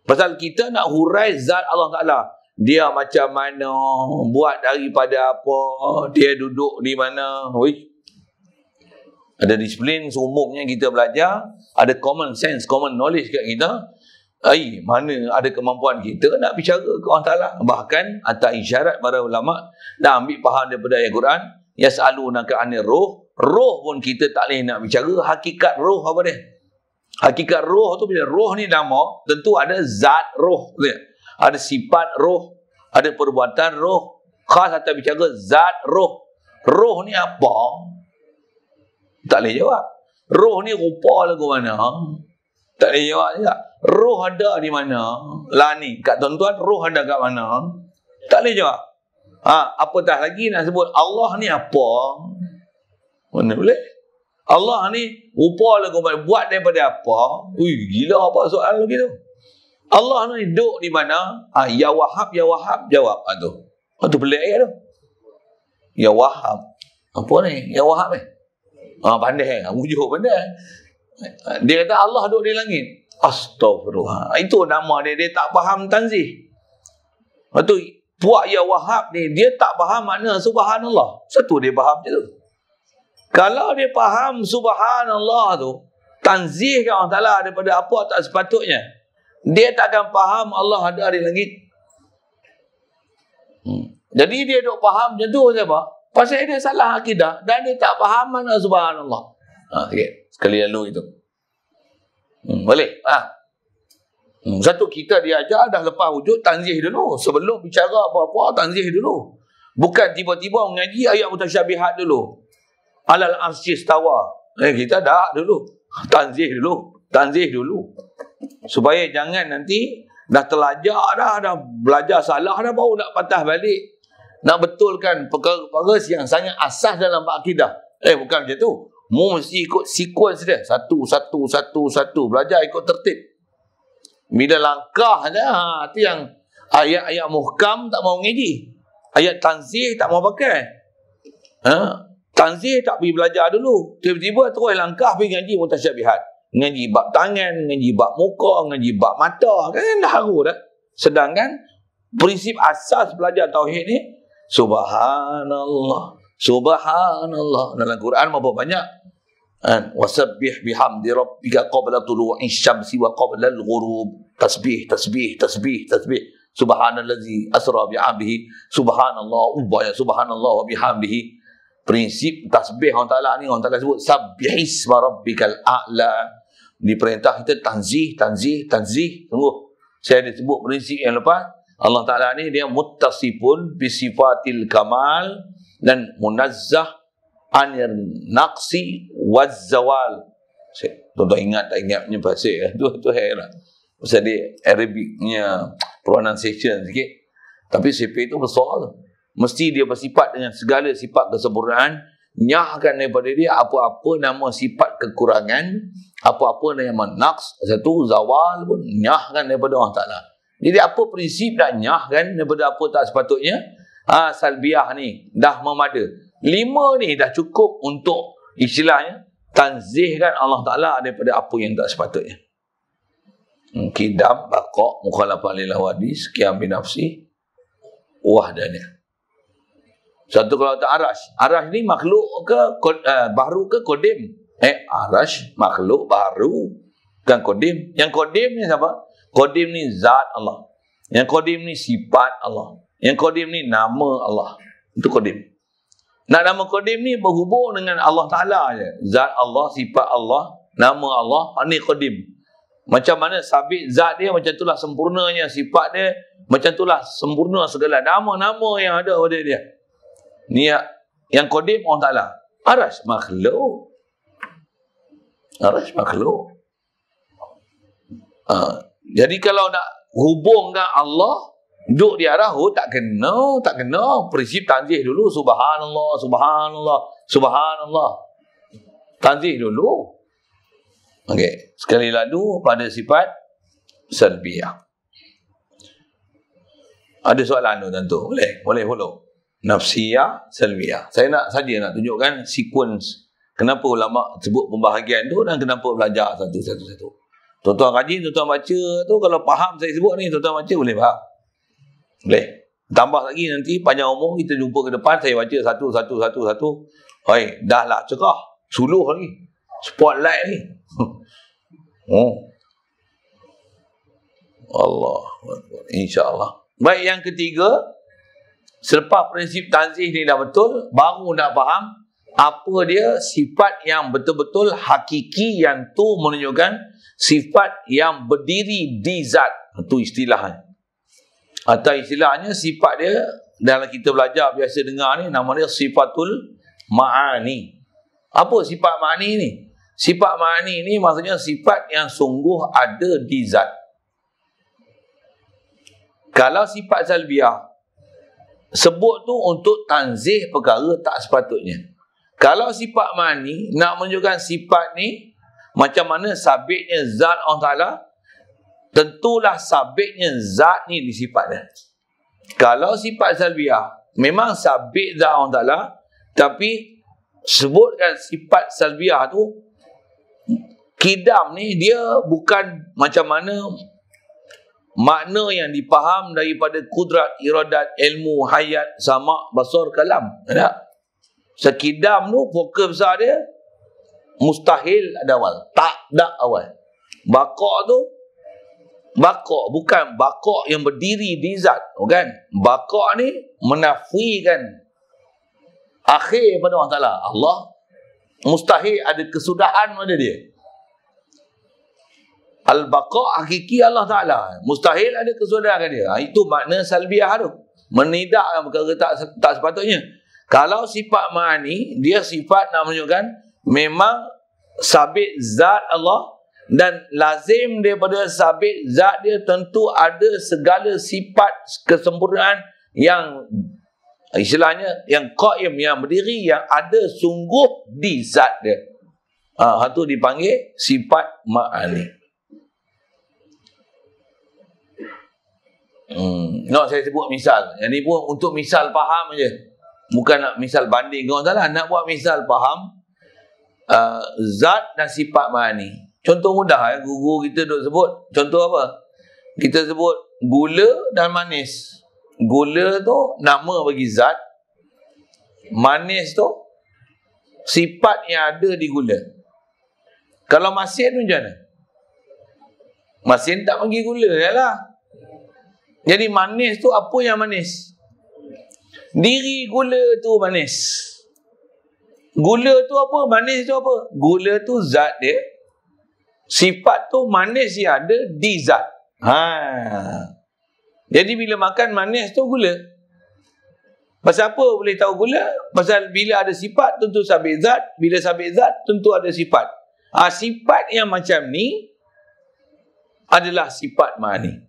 Pasal kita nak hurai zat Allah Ta'ala. Dia macam mana, buat daripada apa, dia duduk di mana. Ada disiplin seumumnya kita belajar, ada common sense, common knowledge kat kita. Mana ada kemampuan kita nak bicara ke Allah Ta'ala. Bahkan atas isyarat para ulama dah ambil faham daripada ayat Quran, yas'alunaka 'anir ruh. Roh pun kita tak boleh nak bicara. Hakikat roh apa dia? Hakikat roh tu, bila roh ni nama, tentu ada zat roh dia. Ada sifat roh, ada perbuatan roh. Khas atas bicara zat roh. Roh ni apa? Tak boleh jawab. Roh ni rupa lagu mana? Tak boleh jawab juga. Roh ada di mana? Lah ni, kat tuan-tuan, roh ada kat mana? Tak boleh jawab. Apatah lagi nak sebut Allah ni apa? Mana boleh? Allah ni rupa lagu mana? Buat daripada apa? Gila apa soal lagi tu? Allah ni duduk di mana? Ya Wahab, Ya Wahab, jawab. Tu pelik ayat tu. Ya Wahab. Apa ni? Ya Wahab ni? Pandai. Wujud pandai. Dia kata Allah duduk di langit. Astaghfirullah. Itu nama dia. Dia tak faham tanzih. Lepas tu, puak Ya Wahab ni, dia tak faham makna subhanallah. Satu dia faham je tu. Kalau dia faham subhanallah tu, tanzihkan Allah Ta'ala daripada apa tak sepatutnya, dia tak akan faham Allah ada di langit. Jadi dia duk faham macam tu siapa? Pasal dia salah akidah dan dia tak faham mana subhanallah. Sekali lalu itu. Boleh? Satu kita diajar dah lepas wujud, tanzih dulu. Sebelum bicara apa-apa, tanzih dulu. Bukan tiba-tiba mengaji ayat mutasyabihat dulu. Alal arsy istawa. Kita dah dulu. Tanzih dulu. Supaya jangan nanti dah terlajak dah belajar salah dah, baru nak patah balik. Nak betulkan perkara-perkara yang sangat asas dalam akidah. Bukan macam tu. Mu mesti ikut sequence dia. Satu. Belajar ikut tertib. Bila langkah dah, tu yang ayat-ayat muhkam tak mau ngaji. Ayat tanzih tak mau pakai. Tanzih tak pergi belajar dulu. Tiba-tiba terus langkah pergi ngaji mutasyabihat. Ngaji bab tangan, ngaji bab muka, ngaji bab mata. Kan dah haru dah. Sedangkan prinsip asas belajar tauhid ni, subhanallah. Dalam Quran berapa banyak? Wasabbih bihamdi rabbika qabla tulu'i syamsi wa qabla al-ghurub. Tasbih. Subhanallazi asra bi'abdihi. Subhanallah wa bihamdihi. Prinsip tasbih Allah Ta'ala ni, Allah Ta'ala sebut sabbihisma rabbikal a'la. Diperintah kita tanzih. Sungguh saya ada sebut prinsip yang lepas. Allah Ta'ala ni dia muttasifun bisifatil kamal dan munazzah anir naqsi wazzawal. Tuan-tuan ingat tak ingat punya bahasa tu heran. Pasal dia Arabicnya pronunciation sikit. Tapi CP itu besar tu. Mesti dia bersifat dengan segala sifat kesempurnaan. Nyahkan daripada dia apa-apa nama sifat kekurangan, apa-apa nama naqs, satu zawal pun nyahkan daripada Allah Ta'ala. Jadi apa prinsip nak nyahkan daripada apa tak sepatutnya? Salbiyah ni dah memada. 5 ni dah cukup untuk istilahnya tanzihkan Allah Ta'ala daripada apa yang tak sepatutnya. Kidam, bakok, mukhalafah lil hawadis, qiyam bi nafsi, wahdaniyah. Satu kalau tak Arash ni makhluk ke baru ke kodim? Arash makhluk baru, bukan kodim. Yang kodim ni siapa? Kodim ni zat Allah. Yang kodim ni sifat Allah. Yang qadim ni nama Allah. Itu qadim. Nak nama qadim ni berhubung dengan Allah Ta'ala je. Zat Allah, sifat Allah, nama Allah, ni qadim. Macam mana sabit zat dia, macam itulah sempurnanya sifat dia, macam itulah sempurna segala nama-nama yang ada pada dia. Ni yang qadim Allah Ta'ala. Arasy makhluk. Arasy makhluk. Jadi kalau nak hubungkan Allah, duduk di arah, tak kena. Prinsip tanzih dulu. Subhanallah, subhanallah, subhanallah. Tanzih dulu. Okey. Sekali lalu pada sifat salbiyah. Ada soalan tu tentu. Boleh follow. Nafsiyah, salbiyah. Saya nak tunjukkan sequence kenapa ulama sebut pembahagian tu dan kenapa belajar satu-satu. Tuan-tuan kaji, tuan-tuan baca tu, kalau faham saya sebut ni, tuan-tuan baca boleh faham. Boleh. Tambah lagi nanti panjang umur kita jumpa ke depan, saya baca satu. Hai, dah lah cerah. Suluh lagi. Spotlight ni. Allah. InsyaAllah. Baik, yang ketiga, selepas prinsip tanzih ni dah betul, baru nak faham apa dia sifat yang betul-betul hakiki, yang tu menunjukkan sifat yang berdiri di zat. Itu istilahnya. Atau istilahnya sifat dia dalam kita belajar biasa dengar ni, nama dia sifatul ma'ani. Apa sifat ma'ani ni? Sifat ma'ani ni maksudnya sifat yang sungguh ada di zat. Kalau sifat salbiyah, sebut tu untuk tanzih perkara tak sepatutnya. Kalau sifat ma'ani nak menunjukkan sifat ni macam mana sabitnya zat Allah Ta'ala, tentulah sabitnya zat ni di sifat dia. Kalau sifat salbiyah, memang sabit zat Allah Ta'ala, tapi sebutkan sifat salbiyah tu, kidam ni dia bukan macam mana makna yang dipaham daripada kudrat, iradat, ilmu, hayat, sama, basar, kalam. Tak? Sekidam tu fokus besar dia mustahil ada awal, tak ada awal. Baqa' tu baqa' bukan baqa' yang berdiri di zat, bukan. Baqa' ni menafikan akhir pada Allah Ta'ala. Allah mustahil ada kesudahan pada dia. Al-baqa' hakiki Allah Ta'ala, mustahil ada kesudahan pada dia. Itu makna salbiyah tu, menidakkan perkara tak sepatutnya. Kalau sifat ma'ani, dia sifat nak menunjukkan memang sabit zat Allah, dan lazim daripada sabit zat dia tentu ada segala sifat kesempurnaan yang istilahnya yang qaim, yang berdiri, yang ada sungguh di zat dia. Itu dipanggil sifat ma'ani. Nak saya sebut misal. Yang ni pun untuk misal faham je. Bukan nak misal banding ke orang salah. Nak buat misal faham zat dan sifat ma'ani. Contoh mudah guru kita duk sebut. Contoh apa? Kita sebut gula dan manis. Gula tu nama bagi zat. Manis tu sifat yang ada di gula. Kalau masin tu macam mana? Masin tak bagi gula lah. Jadi manis tu apa yang manis? Diri gula tu manis. Gula tu apa? Manis tu apa? Gula tu zat dia. Sifat tu manis yang ada di zat. Jadi bila makan manis tu gula. Pasal apa boleh tahu gula? Pasal bila ada sifat tentu sabit zat. Bila sabit zat tentu ada sifat. Sifat yang macam ni adalah sifat ma'ani.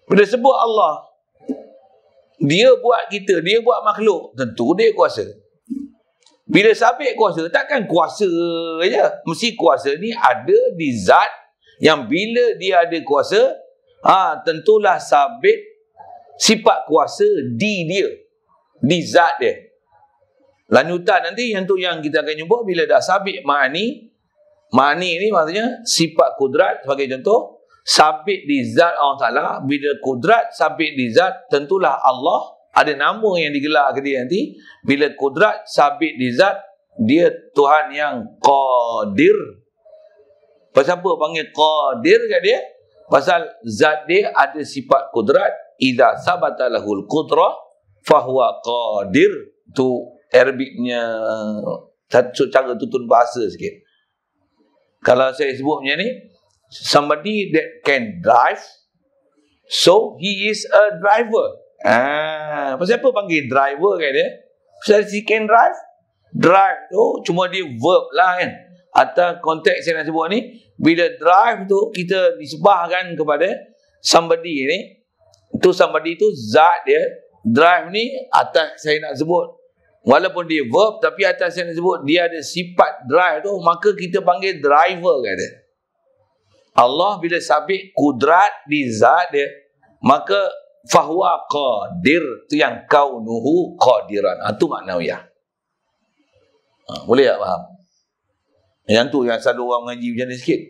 Bila sebut Allah, dia buat kita, dia buat makhluk, tentu dia kuasa. Bila sabit kuasa, takkan kuasa je. Mesti kuasa ni ada di zat, yang bila dia ada kuasa, tentulah sabit sifat kuasa di dia, di zat dia. Lanjutan nanti yang tu yang kita akan jumpa bila dah sabit ma'ani. Ma'ani ni maksudnya sifat kudrat sebagai contoh. Sabit di zat Allah Ta'ala. Bila kudrat sabit di zat, tentulah Allah ada nama yang digelar ke dia nanti. Bila kudrat sabit di zat, dia Tuhan yang Qadir. Pasal apa panggil Qadir kat dia? Pasal zat dia ada sifat kudrat, idza sabata lahul qudrah fahuwa qadir. Tu Arabicnya satu cara tutur bahasa sikit. Kalau saya sebutnya ni, somebody that can drive, so he is a driver. Pasal apa panggil driver kan dia? Pasal he can drive. Drive tu cuma dia verb lah kan. Atau konteks saya nak sebut ni, bila drive tu kita disebahkan kepada somebody ni. Tu somebody tu zat dia. Drive ni atas saya nak sebut, walaupun dia verb, tapi atas saya nak sebut dia ada sifat drive tu, maka kita panggil driver kata. Allah bila sabit kudrat di zat dia, maka fahuwa qadir, tu yang kaunuhu qadiran. Itu makna ya. Boleh tak faham? Yang tu yang selalu orang mengaji macam ni sikit.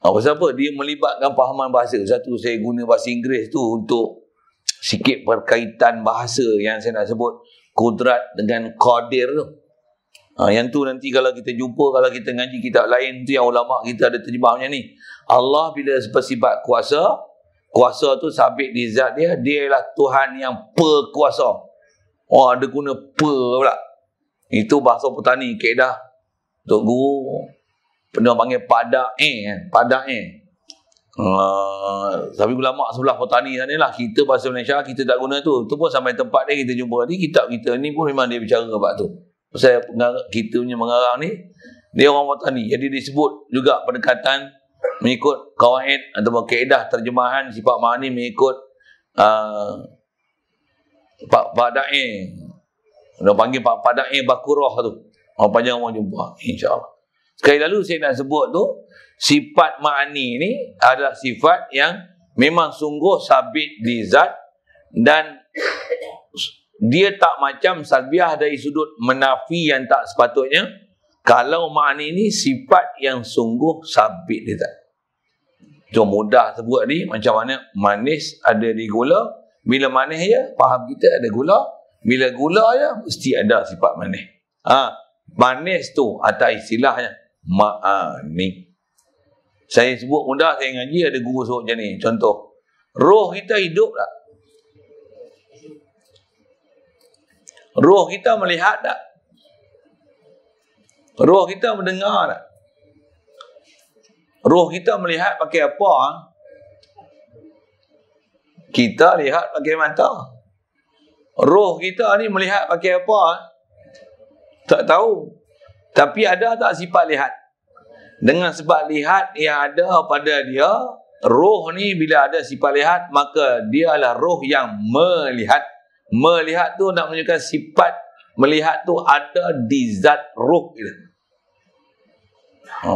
Pasal apa? Dia melibatkan fahaman bahasa. Satu, saya guna bahasa Inggeris tu untuk sikit berkaitan bahasa yang saya nak sebut kudrat dengan qadir tu. Yang tu nanti kalau kita jumpa, kalau kita ngaji kitab lain tu yang ulama kita ada terjemah macam ni. Allah bila bersifat kuasa, kuasa tu sabit di zat dia, dia ialah Tuhan yang perkuasa. Ada guna pula. Itu bahasa petani, kaedah Tok Guru pernah panggil padak tapi ulama sebelah petani sana lah. Kita bahasa Malaysia kita tak guna tu. Tu pun sampai tempat dia kita jumpa ni, kitab kita ni pun memang dia bicara about tu. Pasal kita punya mengarang ni, dia orang petani. Jadi disebut juga pendekatan mengikut kawaid atau kaedah terjemahan sifat ma'ani mengikut pada'e. Dia panggil pada'e bakurah tu. Orang panjang orang jumpa, insya-Allah. Sekali lalu saya nak sebut tu, sifat ma'ani ni adalah sifat yang memang sungguh sabit di zat dan dia tak macam salbiah dari sudut menafi yang tak sepatutnya. Kalau ma'ani ni sifat yang sungguh sabit di zat. Cuma mudah sebut ni, macam mana manis ada di gula. Bila manis je, faham kita ada gula. Bila gula je, mesti ada sifat manis. Manis tu atas istilahnya ma'ani. Saya sebut mudah, saya ngaji ada guru sebut macam ni. Contoh, roh kita hidup tak? Roh kita melihat tak? Roh kita mendengar tak? Roh kita melihat pakai apa? Kita lihat pakai mata. Roh kita ni melihat pakai apa? Tak tahu. Tapi ada tak sifat lihat? Dengan sebab lihat yang ada pada dia, roh ni bila ada sifat lihat, maka dia adalah roh yang melihat. Melihat tu nak menunjukkan sifat melihat tu ada di zat roh kita.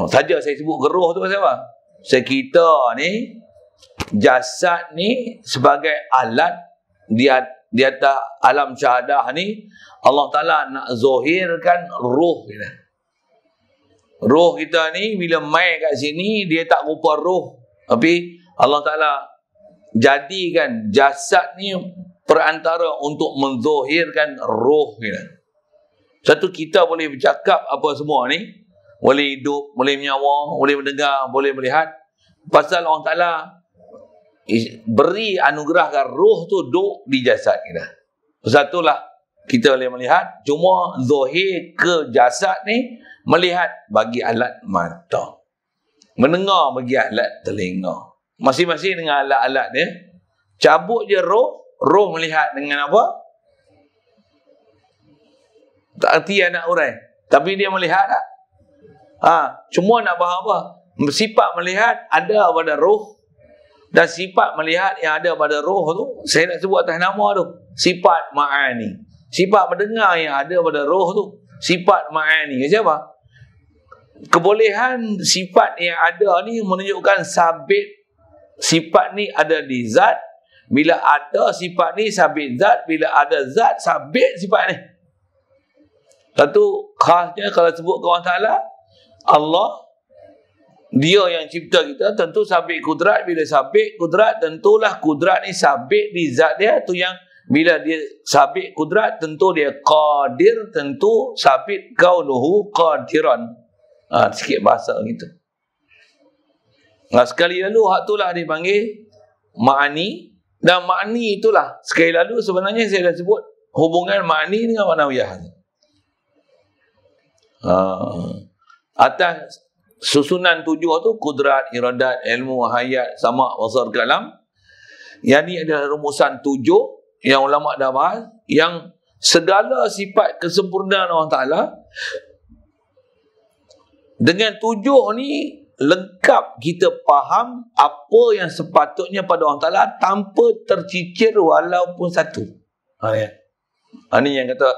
Saja saya sebut ke roh tu pasal apa? Kita ni, jasad ni sebagai alat di atas alam syahadah ni, Allah Ta'ala nak zahirkan roh kita. Roh kita ni bila main kat sini, dia tak rupa roh. Tapi Allah Ta'ala jadikan jasad ni perantara untuk menzahirkan roh kita. Satu, kita boleh bercakap apa semua ni, boleh hidup, boleh menyawa, boleh mendengar, boleh melihat. Pasal Allah Ta'ala beri anugerahkan roh tu duduk di jasad kita. Pasal itulah kita boleh melihat. Cuma zahir ke jasad ni, melihat bagi alat mata, mendengar bagi alat telinga. Masing-masing dengan alat-alat dia. Cabut je roh, roh melihat dengan apa? Tak erti anak urai. Tapi dia melihat tak? Cuma nak faham apa? Sifat melihat ada pada roh, dan sifat melihat yang ada pada roh tu, saya nak sebut atas nama tu, sifat ma'ani. Sifat mendengar yang ada pada roh tu, sifat ma'ani. Siapa? Kebolehan sifat yang ada ni menunjukkan sabit sifat ni ada di zat. Bila ada sifat ni sabit zat, bila ada zat sabit sifat ni. Satu khasnya kalau sebut ke Allah Ta'ala, Allah, dia yang cipta kita, tentu sabit kudrat. Bila sabit kudrat, tentulah kudrat ni sabit di zat dia. Tu yang bila dia sabit kudrat, tentu dia qadir, tentu sabit kaunuhu qadiran. Sikit bahasa gitu. Nah, sekali lalu hak itulah dipanggil ma'ani, dan ma'ani itulah sekali lalu sebenarnya saya dah sebut hubungan ma'ani dengan ma'nawiyah. Atas susunan 7 tu, kudrat, iradat, ilmu, hayat, sama', basar, kalam. Yang ni adalah rumusan 7 yang ulama dah bahas, yang segala sifat kesempurnaan Allah Ta'ala dengan 7 ni lengkap kita faham apa yang sepatutnya pada Allah Ta'ala tanpa tercicir walaupun satu. Ini yang kata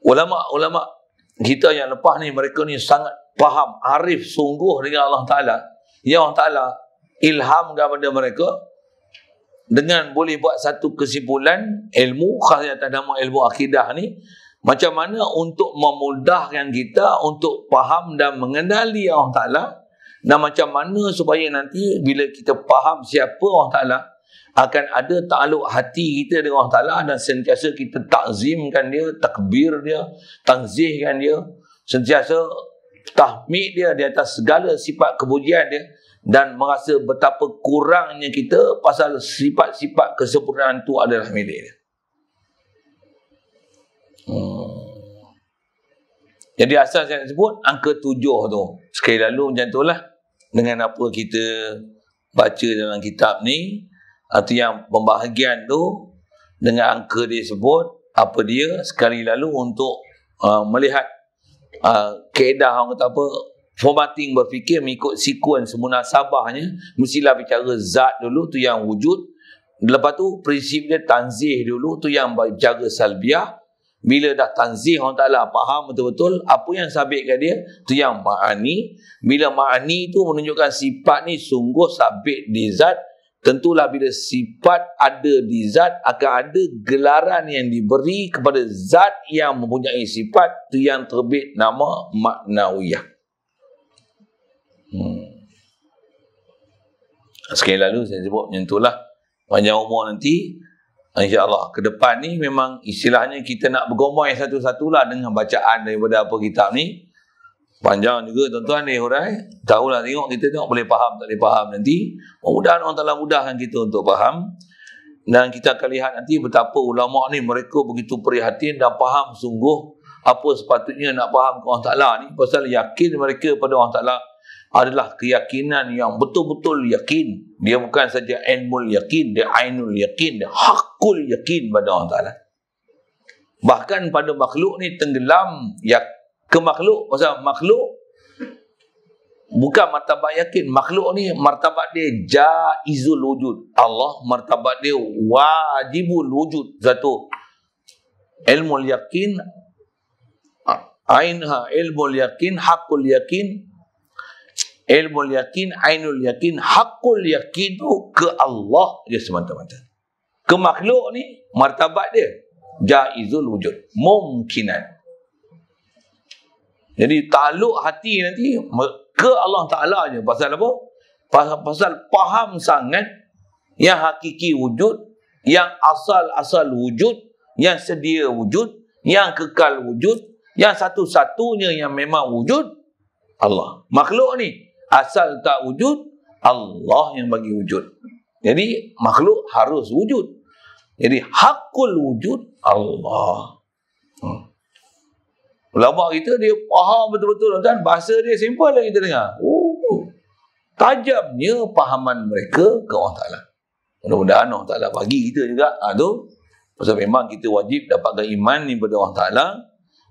ulama-ulama kita yang lepas ni, mereka ni sangat faham, arif sungguh dengan Allah Ta'ala. Ya, Allah Ta'ala ilhamkan kepada mereka dengan boleh buat satu kesimpulan ilmu, khas atas nama ilmu akidah ni, macam mana untuk memudahkan kita untuk faham dan mengenali Allah Ta'ala, dan macam mana supaya nanti bila kita faham siapa Allah Ta'ala, akan ada takluk hati kita dengan Allah Ta'ala, dan sentiasa kita takzimkan dia, takbir dia, tanzihkan dia, sentiasa tahmid dia di atas segala sifat kepujian dia, dan merasa betapa kurangnya kita pasal sifat-sifat kesempurnaan tu adalah milik dia. Jadi asal saya sebut angka 7 tu. Sekali lalu macam tu lah. Dengan apa kita baca dalam kitab ni, atau yang pembahagian tu, dengan angka dia sebut, apa dia, sekali lalu untuk melihat kaedah orang kata apa, formatting berfikir mengikut sekuens munasabahnya, mestilah bicara zat dulu, tu yang wujud. Lepas tu prinsip dia tanzih dulu, tu yang bicara salbiah. Bila dah tanzih orang Ta'ala faham betul-betul apa yang sabitkan dia, tu yang ma'ani. Bila ma'ani tu menunjukkan sifat ni sungguh sabit di zat, tentulah bila sifat ada di zat, akan ada gelaran yang diberi kepada zat yang mempunyai sifat, tu yang terbit nama ma'nawiyah. Sekali lalu saya sebut macam itulah. Panjang umur nanti, insya-Allah ke depan ni memang istilahnya kita nak bergomoi satu-satulah dengan bacaan daripada apa kitab ni. Panjang juga tuan-tuan ni hurai. Tahulah, tengok kita tengok boleh faham tak boleh faham nanti. Mudah-mudahan Allah Ta'ala mudahkan kita untuk faham. Dan kita akan lihat nanti betapa ulama ni mereka begitu prihatin dan faham sungguh apa sepatutnya nak faham ke Allah Ta'ala ni. Pasal yakin mereka pada Allah Ta'ala adalah keyakinan yang betul-betul yakin. Dia bukan saja ilmul yakin, dia ainul yakin, dia hakul yakin pada Allah Ta'ala. Bahkan pada makhluk ni tenggelam ke makhluk. Pasal makhluk bukan martabat yakin. Makhluk ni martabat dia jaizul wujud. Allah martabat dia wajibul wujud. Satu, ilmul yakin, ainha ilmul yakin, hakul yakin. Ilmul yakin, ainul yakin, hakul yakin tu ke Allah je semata-mata. Ke makhluk ni martabat dia jaizul wujud, mungkinan. Jadi takluk hati nanti ke Allah Ta'ala je. Pasal apa? Pasal faham sangat yang hakiki wujud, yang asal-asal wujud, yang sedia wujud, yang kekal wujud, yang satu-satunya yang memang wujud, Allah. Makhluk ni asal tak wujud, Allah yang bagi wujud. Jadi makhluk harus wujud. Jadi hakul wujud Allah. Ulama kita dia faham betul-betul kan, bahasa dia simple lah kita dengar. Tajamnya fahaman mereka ke Allah Ta'ala. Mudah-mudahan Allah Ta'ala bagi kita juga tu. Pasal memang kita wajib dapatkan iman ni pada Allah Ta'ala.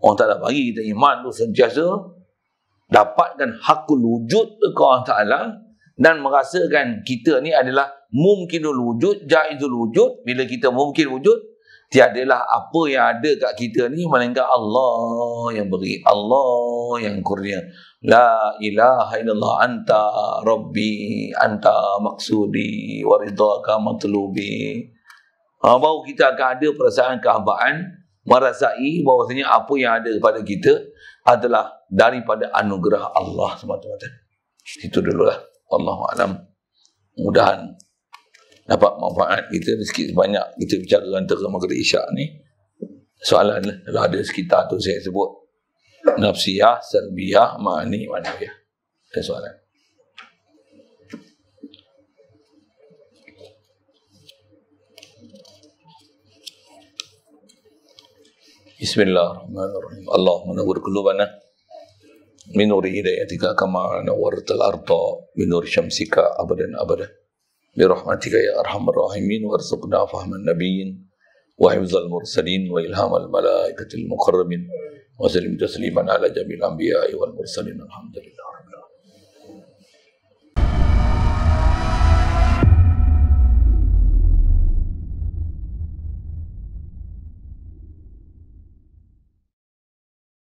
Allah Ta'ala bagi kita iman tu sentiasa dapatkan hakul wujud ke Allah Ta'ala, dan merasakan kita ni adalah mungkinul wujud, jaizul wujud. Bila kita mungkin wujud, tiadalah apa yang ada kat kita ni melainkan Allah yang beri, Allah yang kurnia. La ilaha illallah anta rabbi, anta maksudi, waridhaka matlubi. Baru kita akan ada perasaan kehambaan, merasai bahawasanya apa yang ada kepada kita adalah daripada anugerah Allah semata-mata. Itu dululah. Wallahu a'lam. Mudahan dapat manfaat kita sikit sebanyak kita bicara antara maghrib isyak ni. Soalan kalau ada sekitar tu saya sebut nafsiyah, salbiyah, ma'ani, manawiyah. Ada soalan? Bismillahirrahmanirrahim. Allahumma nawwir qulubana min nuri hidayatika kama nawwartal arda min nuri syamsika abadan abada. Bi rahmatika ya arhamar rahimin warzuqna fahman nabiyyin wa hifzal mursalin wa ilhamal malaikatil muqarrabin wa sallim tasliman ala jamil anbiya'i wal mursalin. Alhamdulillah.